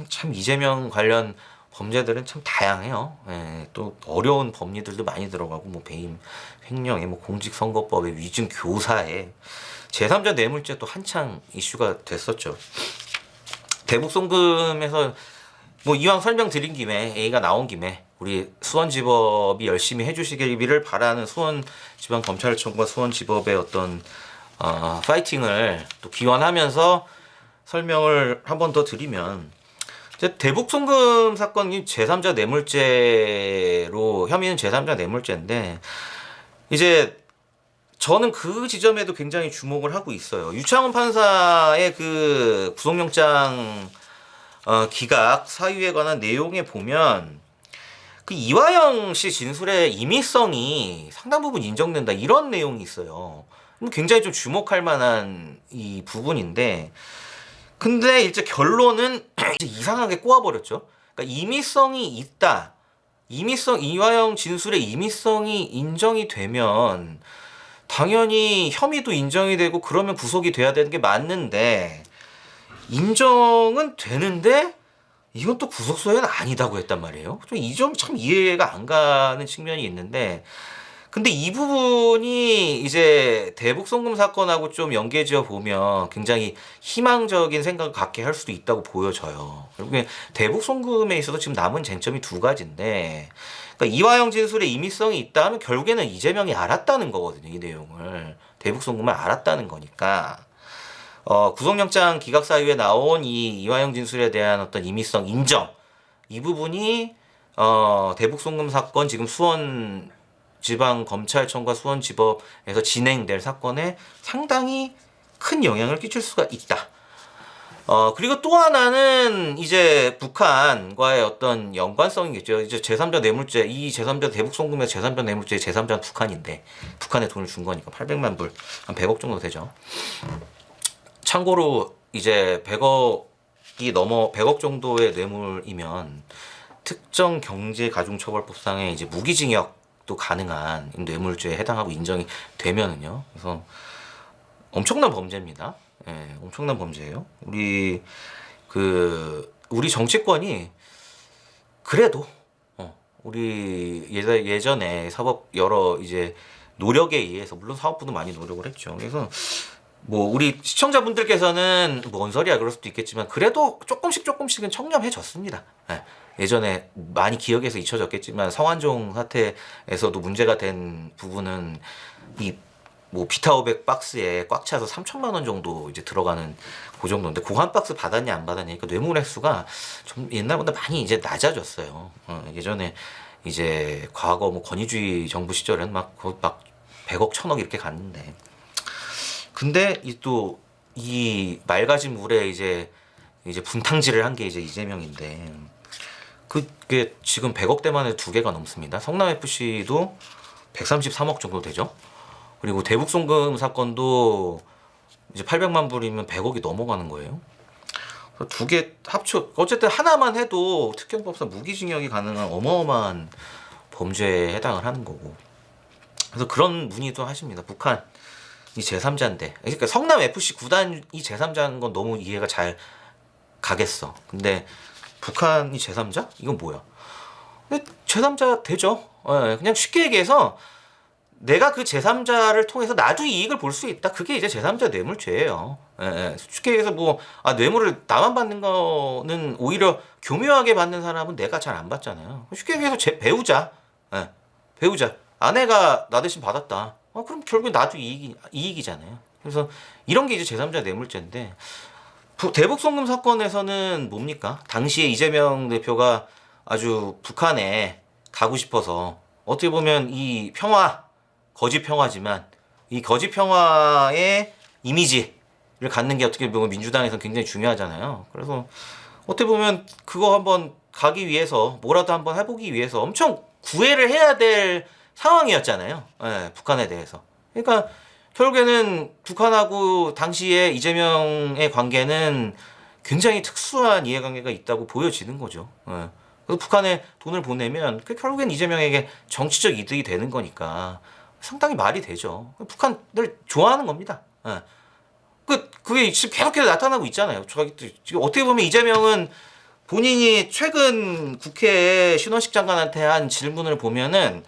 참 이재명 관련 범죄들은 참 다양해요. 예, 또 어려운 법리들도 많이 들어가고 뭐 배임, 횡령에 뭐 공직선거법에 위증 교사에 제3자 뇌물죄 또 한창 이슈가 됐었죠. 대북 송금에서 뭐 이왕 설명드린 김에 A가 나온 김에 우리 수원지법이 열심히 해주시기를 바라는 수원지방검찰청과 수원지법의 어떤 파이팅을 또 기원하면서 설명을 한 번 더 드리면 이제 대북 송금 사건이 제3자 뇌물죄로 혐의는 제3자 뇌물죄인데 이제 저는 그 지점에도 굉장히 주목을 하고 있어요. 유창훈 판사의 그 구속영장 기각 사유에 관한 내용에 보면 그 이화영 씨 진술의 임의성이 상당 부분 인정된다 이런 내용이 있어요. 굉장히 좀 주목할 만한 이 부분인데 근데 이제 결론은 이제 이상하게 꼬아버렸죠. 그러니까 임의성이 있다. 이화영 진술의 임의성이 인정이 되면 당연히 혐의도 인정이 되고 그러면 구속이 돼야 되는 게 맞는데 인정은 되는데 이건 또 구속소에는 아니다고 했단 말이에요. 좀 이 점 참 이해가 안 가는 측면이 있는데 근데 이 부분이 이제 대북 송금 사건하고 좀 연계지어 보면 굉장히 희망적인 생각을 갖게 할 수도 있다고 보여져요. 결국에 대북 송금에 있어서 지금 남은 쟁점이 두 가지인데 그러니까 이화영 진술에 임의성이 있다 하면 결국에는 이재명이 알았다는 거거든요. 이 내용을. 대북 송금을 알았다는 거니까 구속영장 기각 사유에 나온 이 이화영 진술에 대한 어떤 임의성 인정 이 부분이 대북 송금 사건 지금 수원지방검찰청과 수원지법에서 진행될 사건에 상당히 큰 영향을 끼칠 수가 있다. 그리고 또 하나는 이제 북한과의 어떤 연관성이겠죠. 이제 제3자 뇌물죄, 이 제3자 대북 송금에서 제3자 뇌물죄 제3자는 북한인데 북한에 돈을 준 거니까 800만 불, 한 100억 정도 되죠. 참고로 이제 100억 정도의 뇌물이면 특정 경제가중처벌법상에 이제 무기징역도 가능한 뇌물죄에 해당하고 인정이 되면은요. 그래서 엄청난 범죄입니다. 예, 엄청난 범죄예요. 우리 정치권이 그래도 우리 예전에 사법 여러 이제 노력에 의해서 물론 사법부도 많이 노력을 했죠. 그래서 뭐 우리 시청자분들께서는 뭔 소리야 그럴 수도 있겠지만 그래도 조금씩은 청렴해졌습니다. 예. 예전에 많이 기억에서 잊혀졌겠지만 성완종 사태에서도 문제가 된 부분은 이 뭐 비타500 박스에 꽉 차서 3천만 원 정도 이제 들어가는 그 정도인데 그거 한 박스 받았냐 안 받았냐니까 뇌물 액수가 좀 옛날보다 많이 이제 낮아졌어요. 예전에 이제 과거 뭐 권위주의 정부 시절에는 막 100억 1000억 이렇게 갔는데 근데 이 맑아진 물에 이제 분탕질을 한 게 이제 이재명인데 그게 지금 100억대만 해도 2개가 넘습니다. 성남FC도 133억 정도 되죠. 그리고 대북 송금 사건도 이제 800만 불이면 100억이 넘어가는 거예요. 두 개 합쳐 어쨌든 하나만 해도 특경법상 무기징역이 가능한 어마어마한 범죄에 해당을 하는 거고. 그래서 그런 문의도 하십니다. 북한 이 제3자인데 그러니까 성남 FC 구단이 제3자인 건 너무 이해가 잘 가겠어. 근데 북한이 제3자? 이건 뭐야? 제3자 되죠. 그냥 쉽게 얘기해서 내가 그 제3자를 통해서 나도 이익을 볼 수 있다. 그게 이제 제3자 뇌물죄예요. 쉽게 얘기해서 뭐 뇌물을 나만 받는 거는 오히려 교묘하게 받는 사람은 내가 잘 안 받잖아요. 쉽게 얘기해서 배우자. 배우자. 아내가 나 대신 받았다. 그럼 결국에 나도 이익이잖아요. 그래서 이런 게 이제 제3자 뇌물죄인데 대북 송금 사건에서는 뭡니까? 당시에 이재명 대표가 아주 북한에 가고 싶어서 어떻게 보면 이 거짓 평화지만 이 거짓 평화의 이미지를 갖는 게 어떻게 보면 민주당에서는 굉장히 중요하잖아요. 그래서 어떻게 보면 그거 한번 가기 위해서 뭐라도 한번 해보기 위해서 엄청 구애를 해야 될 상황이었잖아요. 북한에 대해서. 그러니까 결국에는 북한하고 당시에 이재명의 관계는 굉장히 특수한 이해관계가 있다고 보여지는 거죠. 그래서 북한에 돈을 보내면 결국엔 이재명에게 정치적 이득이 되는 거니까 상당히 말이 되죠. 북한을 좋아하는 겁니다. 그게 지금 계속해서 나타나고 있잖아요. 지금 어떻게 보면 이재명은 본인이 최근 국회에 신원식 장관한테 한 질문을 보면은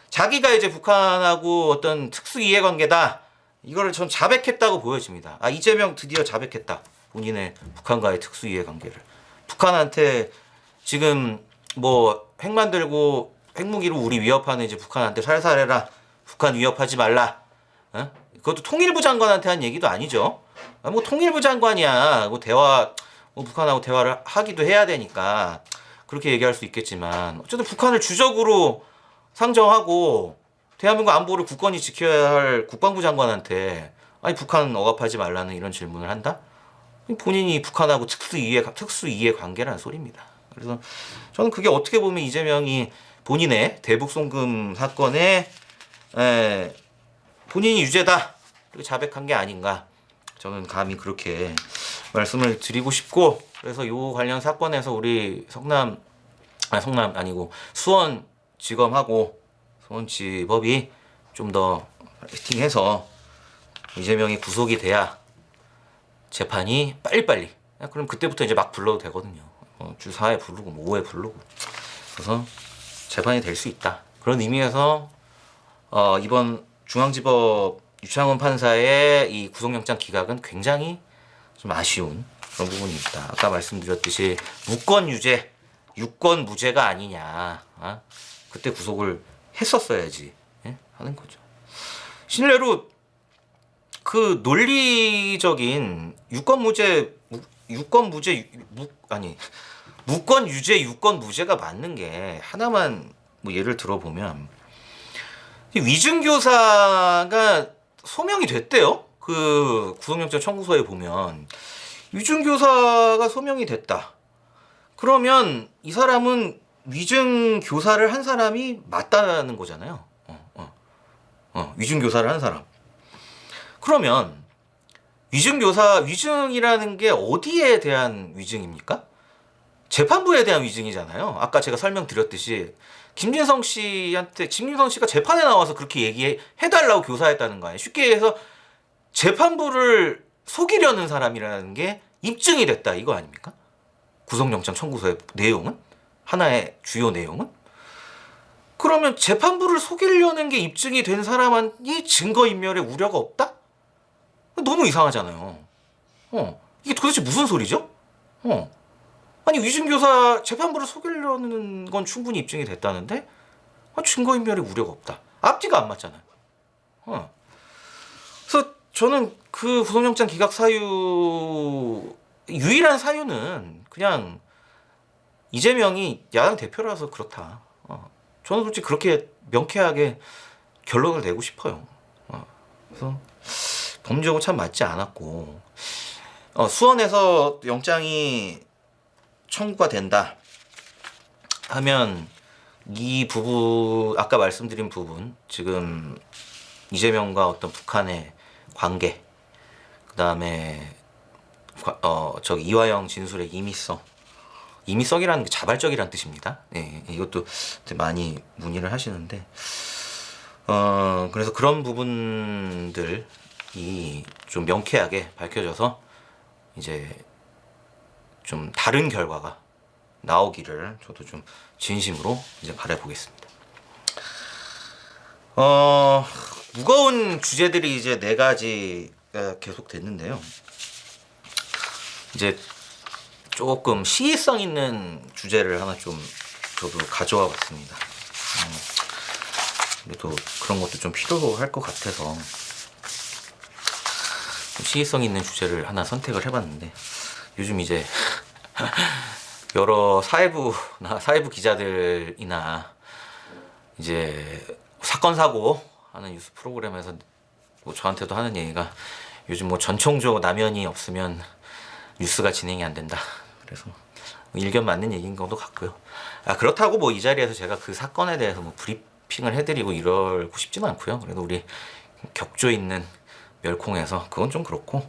자기가 이제 북한하고 어떤 특수 이해관계다 이거를 전 자백했다고 보여집니다. 아, 이재명 드디어 자백했다. 본인의 북한과의 특수 이해관계를. 북한한테 지금 뭐 핵 만들고 핵무기로 우리 위협하는 이제 북한한테 살살해라. 북한 위협하지 말라. 어? 그것도 통일부 장관한테 한 얘기도 아니죠. 아, 뭐 통일부 장관이야. 뭐 대화, 뭐 북한하고 대화를 하기도 해야 되니까 그렇게 얘기할 수 있겠지만 어쨌든 북한을 주적으로 상정하고 대한민국 안보를 굳건히 지켜야 할 국방부 장관한테 아니 북한 억압하지 말라는 이런 질문을 한다? 본인이 북한하고 특수 이해 관계라는 소리입니다. 그래서 저는 그게 어떻게 보면 이재명이 본인의 대북 송금 사건에 본인이 유죄다 이렇게 자백한 게 아닌가 저는 감히 그렇게 말씀을 드리고 싶고 그래서 요 관련 사건에서 우리 성남 아니고 수원지검하고 수원지법이 좀 더 파이팅해서 이재명이 구속이 돼야 재판이 빨리빨리 그럼 그때부터 이제 막 불러도 되거든요. 주 4회 부르고 뭐 5회 부르고 그래서 재판이 될 수 있다. 그런 의미에서 이번 중앙지법 유창훈 판사의 이 구속영장 기각은 굉장히 좀 아쉬운 그런 부분이 있다. 아까 말씀드렸듯이 무권 유죄, 유권 무죄가 아니냐. 그때 구속을 했었어야지 하는 거죠. 실례로 그 논리적인 무권 유죄, 유권 무죄가 맞는 게 하나만 뭐 예를 들어보면 위증교사가 소명이 됐대요. 그 구속영장 청구서에 보면 위증교사가 소명이 됐다. 그러면 이 사람은 위증교사를 한 사람이 맞다는 거잖아요. 위증교사를 한 사람. 그러면 위증이라는 게 어디에 대한 위증입니까? 재판부에 대한 위증이잖아요. 아까 제가 설명드렸듯이 김진성 씨가 재판에 나와서 그렇게 얘기해달라고 교사했다는 거 아니에요. 쉽게 해서 재판부를 속이려는 사람이라는 게 입증이 됐다 이거 아닙니까? 구속영장 청구서의 내용은? 하나의 주요 내용은? 그러면 재판부를 속이려는 게 입증이 된 사람이 증거인멸에 우려가 없다? 너무 이상하잖아요. 이게 도대체 무슨 소리죠? 아니 위증교사 재판부를 속이려는 건 충분히 입증이 됐다는데 증거인멸에 우려가 없다. 앞뒤가 안 맞잖아요. 그래서 저는 그 구속영장 기각 사유 유일한 사유는 그냥 이재명이 야당 대표라서 그렇다. 저는 솔직히 그렇게 명쾌하게 결론을 내고 싶어요. 그래서 법률적으로 참 맞지 않았고 수원에서 영장이 청구가 된다 하면 이 부분 아까 말씀드린 부분 지금 이재명과 어떤 북한의 관계 그다음에 이화영 진술의 임의성이라는 게 자발적이라는 뜻입니다. 네, 이것도 많이 문의를 하시는데 그래서 그런 부분들이 좀 명쾌하게 밝혀져서 이제 좀 다른 결과가 나오기를 저도 좀 진심으로 이제 바라보겠습니다. 무거운 주제들이 이제 4가지가 계속 됐는데요. 이제 조금 시의성 있는 주제를 하나 좀 저도 가져와 봤습니다. 그래도 그런 것도 좀 필요할 것 같아서 시의성 있는 주제를 하나 선택을 해봤는데 요즘 이제 여러 사회부 기자들이나 이제 사건 사고 하는 뉴스 프로그램에서 뭐 저한테도 하는 얘기가 요즘 뭐 전총조 남연이 없으면 뉴스가 진행이 안 된다. 그래서 일견 맞는 얘기인 것도 같고요. 그렇다고 뭐 이 자리에서 제가 그 사건에 대해서 뭐 브리핑을 해드리고 이러고 싶지는 않고요. 그래도 우리 격조 있는 멸콩에서 그건 좀 그렇고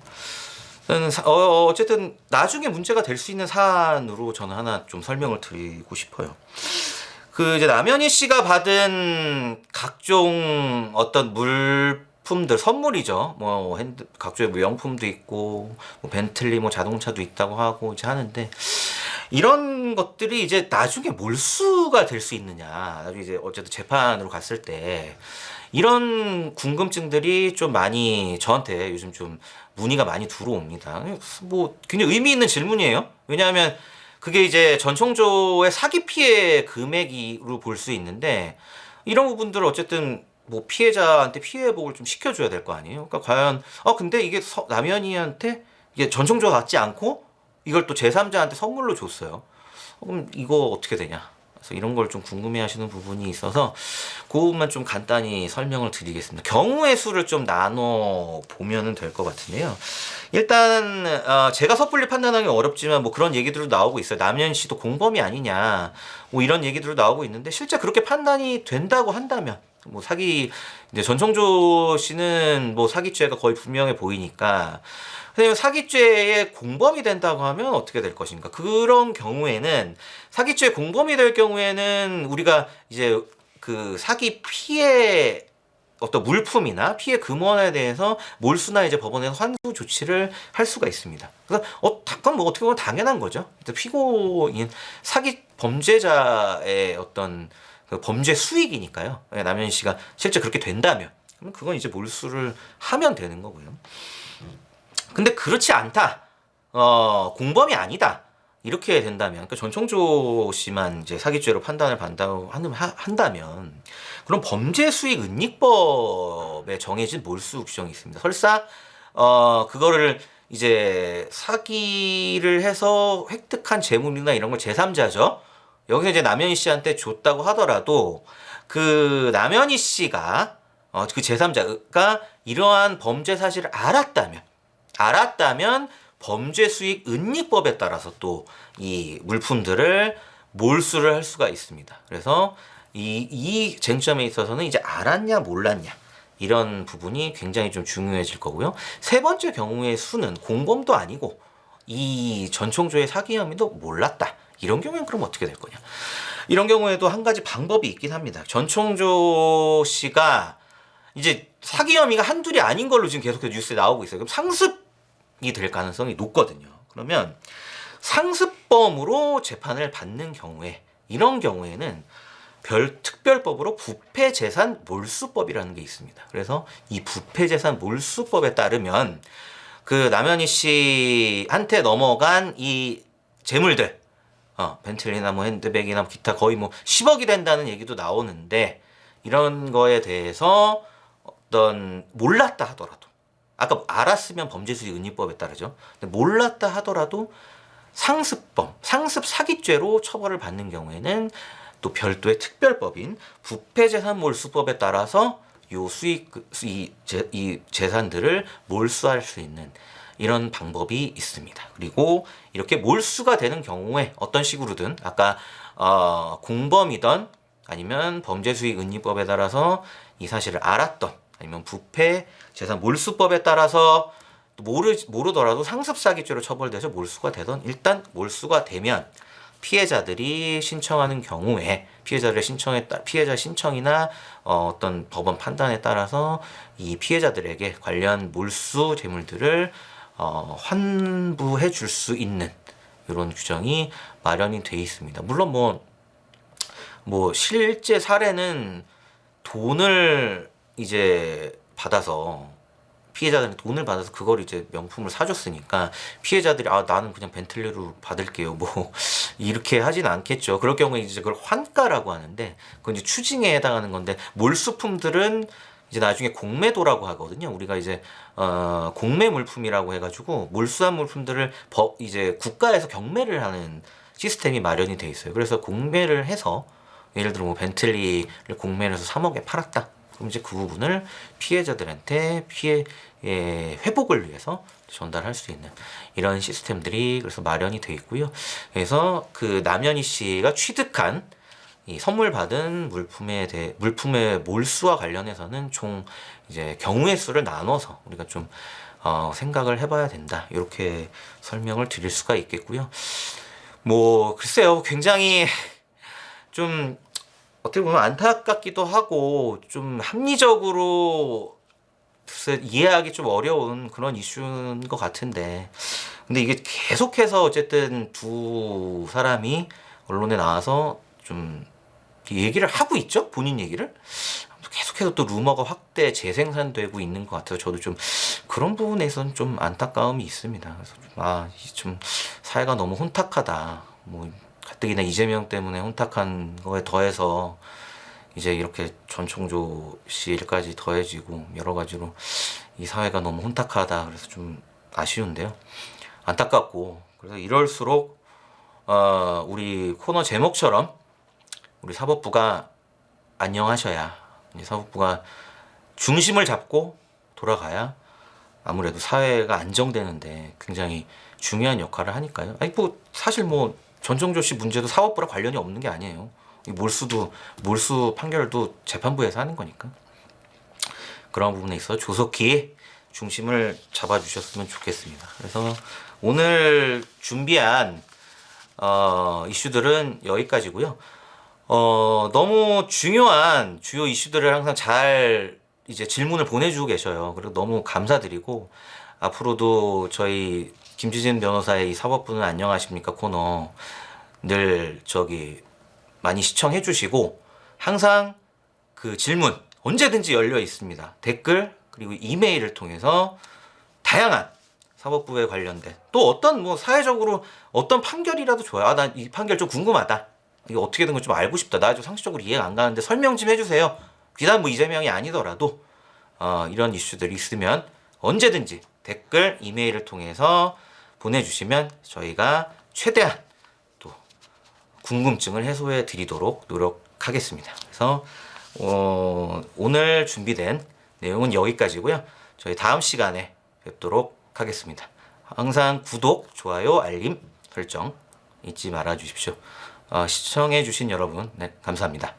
어쨌든 나중에 문제가 될 수 있는 사안으로 저는 하나 좀 설명을 드리고 싶어요. 그 이제 남현희 씨가 받은 각종 어떤 물품들 선물이죠. 뭐 각종의 명품도 있고 뭐 벤틀리 뭐 자동차도 있다고 하고 이제 하는데 이런 것들이 이제 나중에 몰수가 될 수 있느냐. 나중에 이제 어쨌든 재판으로 갔을 때 이런 궁금증들이 좀 많이 저한테 요즘 좀 문의가 많이 들어옵니다. 뭐 굉장히 의미 있는 질문이에요. 왜냐하면 그게 이제 전청조의 사기 피해 금액으로 볼 수 있는데 이런 부분들을 어쨌든 뭐 피해자한테 피해 회복을 좀 시켜줘야 될 거 아니에요. 그러니까 과연 근데 이게 남현이한테 이게 전청조 같지 않고 이걸 또 제3자한테 선물로 줬어요. 그럼 이거 어떻게 되냐? 그래서 이런 걸 좀 궁금해하시는 부분이 있어서 그 부분만 좀 간단히 설명을 드리겠습니다. 경우의 수를 좀 나눠 보면은 될 것 같은데요. 일단 제가 섣불리 판단하기 어렵지만 뭐 그런 얘기들도 나오고 있어요. 남현 씨도 공범이 아니냐, 뭐 이런 얘기들도 나오고 있는데 실제 그렇게 판단이 된다고 한다면 뭐 이제 전청조 씨는 뭐 사기죄가 거의 분명해 보이니까. 선생님 사기죄의 공범이 된다고 하면 어떻게 될 것인가? 그런 경우에는 사기죄 공범이 될 경우에는 우리가 이제 그 사기 피해 어떤 물품이나 피해 금원에 대해서 몰수나 이제 법원에서 환수 조치를 할 수가 있습니다. 그래서 그건 뭐 어떻게 보면 당연한 거죠. 피고인 사기 범죄자의 어떤 그 범죄 수익이니까요. 남현 씨가 실제 그렇게 된다면 그럼 그건 이제 몰수를 하면 되는 거고요. 근데 그렇지 않다. 공범이 아니다. 이렇게 된다면, 그러니까 전청조 씨만 이제 사기죄로 판단을 한다면, 그럼 범죄수익은닉법에 정해진 몰수 규정이 있습니다. 설사, 그거를 이제 사기를 해서 획득한 재물이나 이런 걸 제3자죠. 여기서 이제 남현희 씨한테 줬다고 하더라도, 그 남현희 씨가, 그 제3자가 이러한 범죄 사실을 알았다면 범죄수익은닉법에 따라서 또 이 물품들을 몰수를 할 수가 있습니다. 그래서 이 쟁점에 있어서는 이제 알았냐 몰랐냐 이런 부분이 굉장히 좀 중요해질 거고요. 세 번째 경우의 수는 공범도 아니고 이 전청조의 사기 혐의도 몰랐다. 이런 경우에는 그럼 어떻게 될 거냐? 이런 경우에도 한 가지 방법이 있긴 합니다. 전청조 씨가 이제 사기 혐의가 한둘이 아닌 걸로 지금 계속해서 뉴스에 나오고 있어요. 그럼 상습이 될 가능성이 높거든요. 그러면 상습범으로 재판을 받는 경우에 이런 경우에는 특별법으로 부패재산 몰수법이라는 게 있습니다. 그래서 이 부패재산 몰수법에 따르면 그 남현희 씨한테 넘어간 이 재물들 벤틀리나 뭐 핸드백이나 뭐 기타 거의 뭐 10억이 된다는 얘기도 나오는데 이런 거에 대해서 어떤 몰랐다 하더라도 아까 알았으면 범죄수익은닉법에 따르죠. 근데 몰랐다 하더라도 상습범, 상습 사기죄로 처벌을 받는 경우에는 또 별도의 특별법인 부패재산몰수법에 따라서 이 재산들을 몰수할 수 있는 이런 방법이 있습니다. 그리고 이렇게 몰수가 되는 경우에 어떤 식으로든 아까 공범이던 아니면 범죄수익은닉법에 따라서 이 사실을 알았던 아니면 부패재산몰수법에 따라서 모르더라도 상습사기죄로 처벌돼서 몰수가 되던 일단 몰수가 되면 피해자들이 신청하는 경우에 피해자 신청이나 어떤 법원 판단에 따라서 이 피해자들에게 관련 몰수 재물들을 환부해 줄 수 있는 이런 규정이 마련이 돼 있습니다. 물론 뭐 실제 사례는 돈을 이제 받아서 피해자들은 돈을 받아서 그걸 이제 명품을 사줬으니까 피해자들이 나는 그냥 벤틀리로 받을게요 뭐 이렇게 하진 않겠죠. 그럴 경우에 이제 그걸 환가라고 하는데 그건 이제 추징에 해당하는 건데 몰수품들은 이제 나중에 공매도라고 하거든요. 우리가 이제 공매 물품이라고 해가지고 몰수한 물품들을 이제 국가에서 경매를 하는 시스템이 마련이 돼 있어요. 그래서 공매를 해서 예를 들어 뭐 벤틀리를 공매를 해서 3억에 팔았다. 그럼 이제 그 부분을 피해자들한테 피해 회복을 위해서 전달할 수 있는 이런 시스템들이 그래서 마련이 되어 있고요. 그래서 그 남현희 씨가 취득한 이 선물 받은 물품의 몰수와 관련해서는 총 이제 경우의 수를 나눠서 우리가 좀 생각을 해봐야 된다. 이렇게 설명을 드릴 수가 있겠고요. 뭐 글쎄요, 굉장히 좀 어떻게 보면 안타깝기도 하고 좀 합리적으로 이해하기 좀 어려운 그런 이슈인 것 같은데 근데 이게 계속해서 어쨌든 두 사람이 언론에 나와서 좀 얘기를 하고 있죠. 본인 얘기를. 계속해서 또 루머가 확대 재생산되고 있는 것 같아서 저도 좀 그런 부분에서는 좀 안타까움이 있습니다. 그래서 좀 사회가 너무 혼탁하다. 뭐 가뜩이나 이재명 때문에 혼탁한 거에 더해서 이제 이렇게 전총조 씨 일까지 더해지고 여러 가지로 이 사회가 너무 혼탁하다. 그래서 좀 아쉬운데요. 안타깝고, 그래서 이럴수록 우리 코너 제목처럼 우리 사법부가 안녕하셔야, 사법부가 중심을 잡고 돌아가야 아무래도 사회가 안정되는데 굉장히 중요한 역할을 하니까요. 아니 뭐 사실 뭐 전정조 씨 문제도 사법부랑 관련이 없는 게 아니에요. 이 몰수 판결도 재판부에서 하는 거니까. 그런 부분에 있어 조속히 중심을 잡아주셨으면 좋겠습니다. 그래서 오늘 준비한 이슈들은 여기까지고요. 너무 중요한 주요 이슈들을 항상 잘 이제 질문을 보내주고 계셔요. 그리고 너무 감사드리고, 앞으로도 저희 김지진 변호사의 이 사법부는 안녕하십니까 코너 늘 많이 시청해 주시고, 항상 그 질문 언제든지 열려 있습니다. 댓글 그리고 이메일을 통해서 다양한 사법부에 관련된 또 어떤 뭐 사회적으로 어떤 판결이라도 좋아요. 나 이 판결 좀 궁금하다. 이게 어떻게 된 건 좀 알고 싶다. 나 좀 상식적으로 이해가 안 가는데 설명 좀 해주세요. 비단 뭐 이재명이 아니더라도 이런 이슈들이 있으면 언제든지 댓글, 이메일을 통해서 보내주시면 저희가 최대한 또 궁금증을 해소해 드리도록 노력하겠습니다. 그래서 오늘 준비된 내용은 여기까지고요. 저희 다음 시간에 뵙도록 하겠습니다. 항상 구독, 좋아요, 알림 설정 잊지 말아 주십시오. 시청해 주신 여러분, 네, 감사합니다.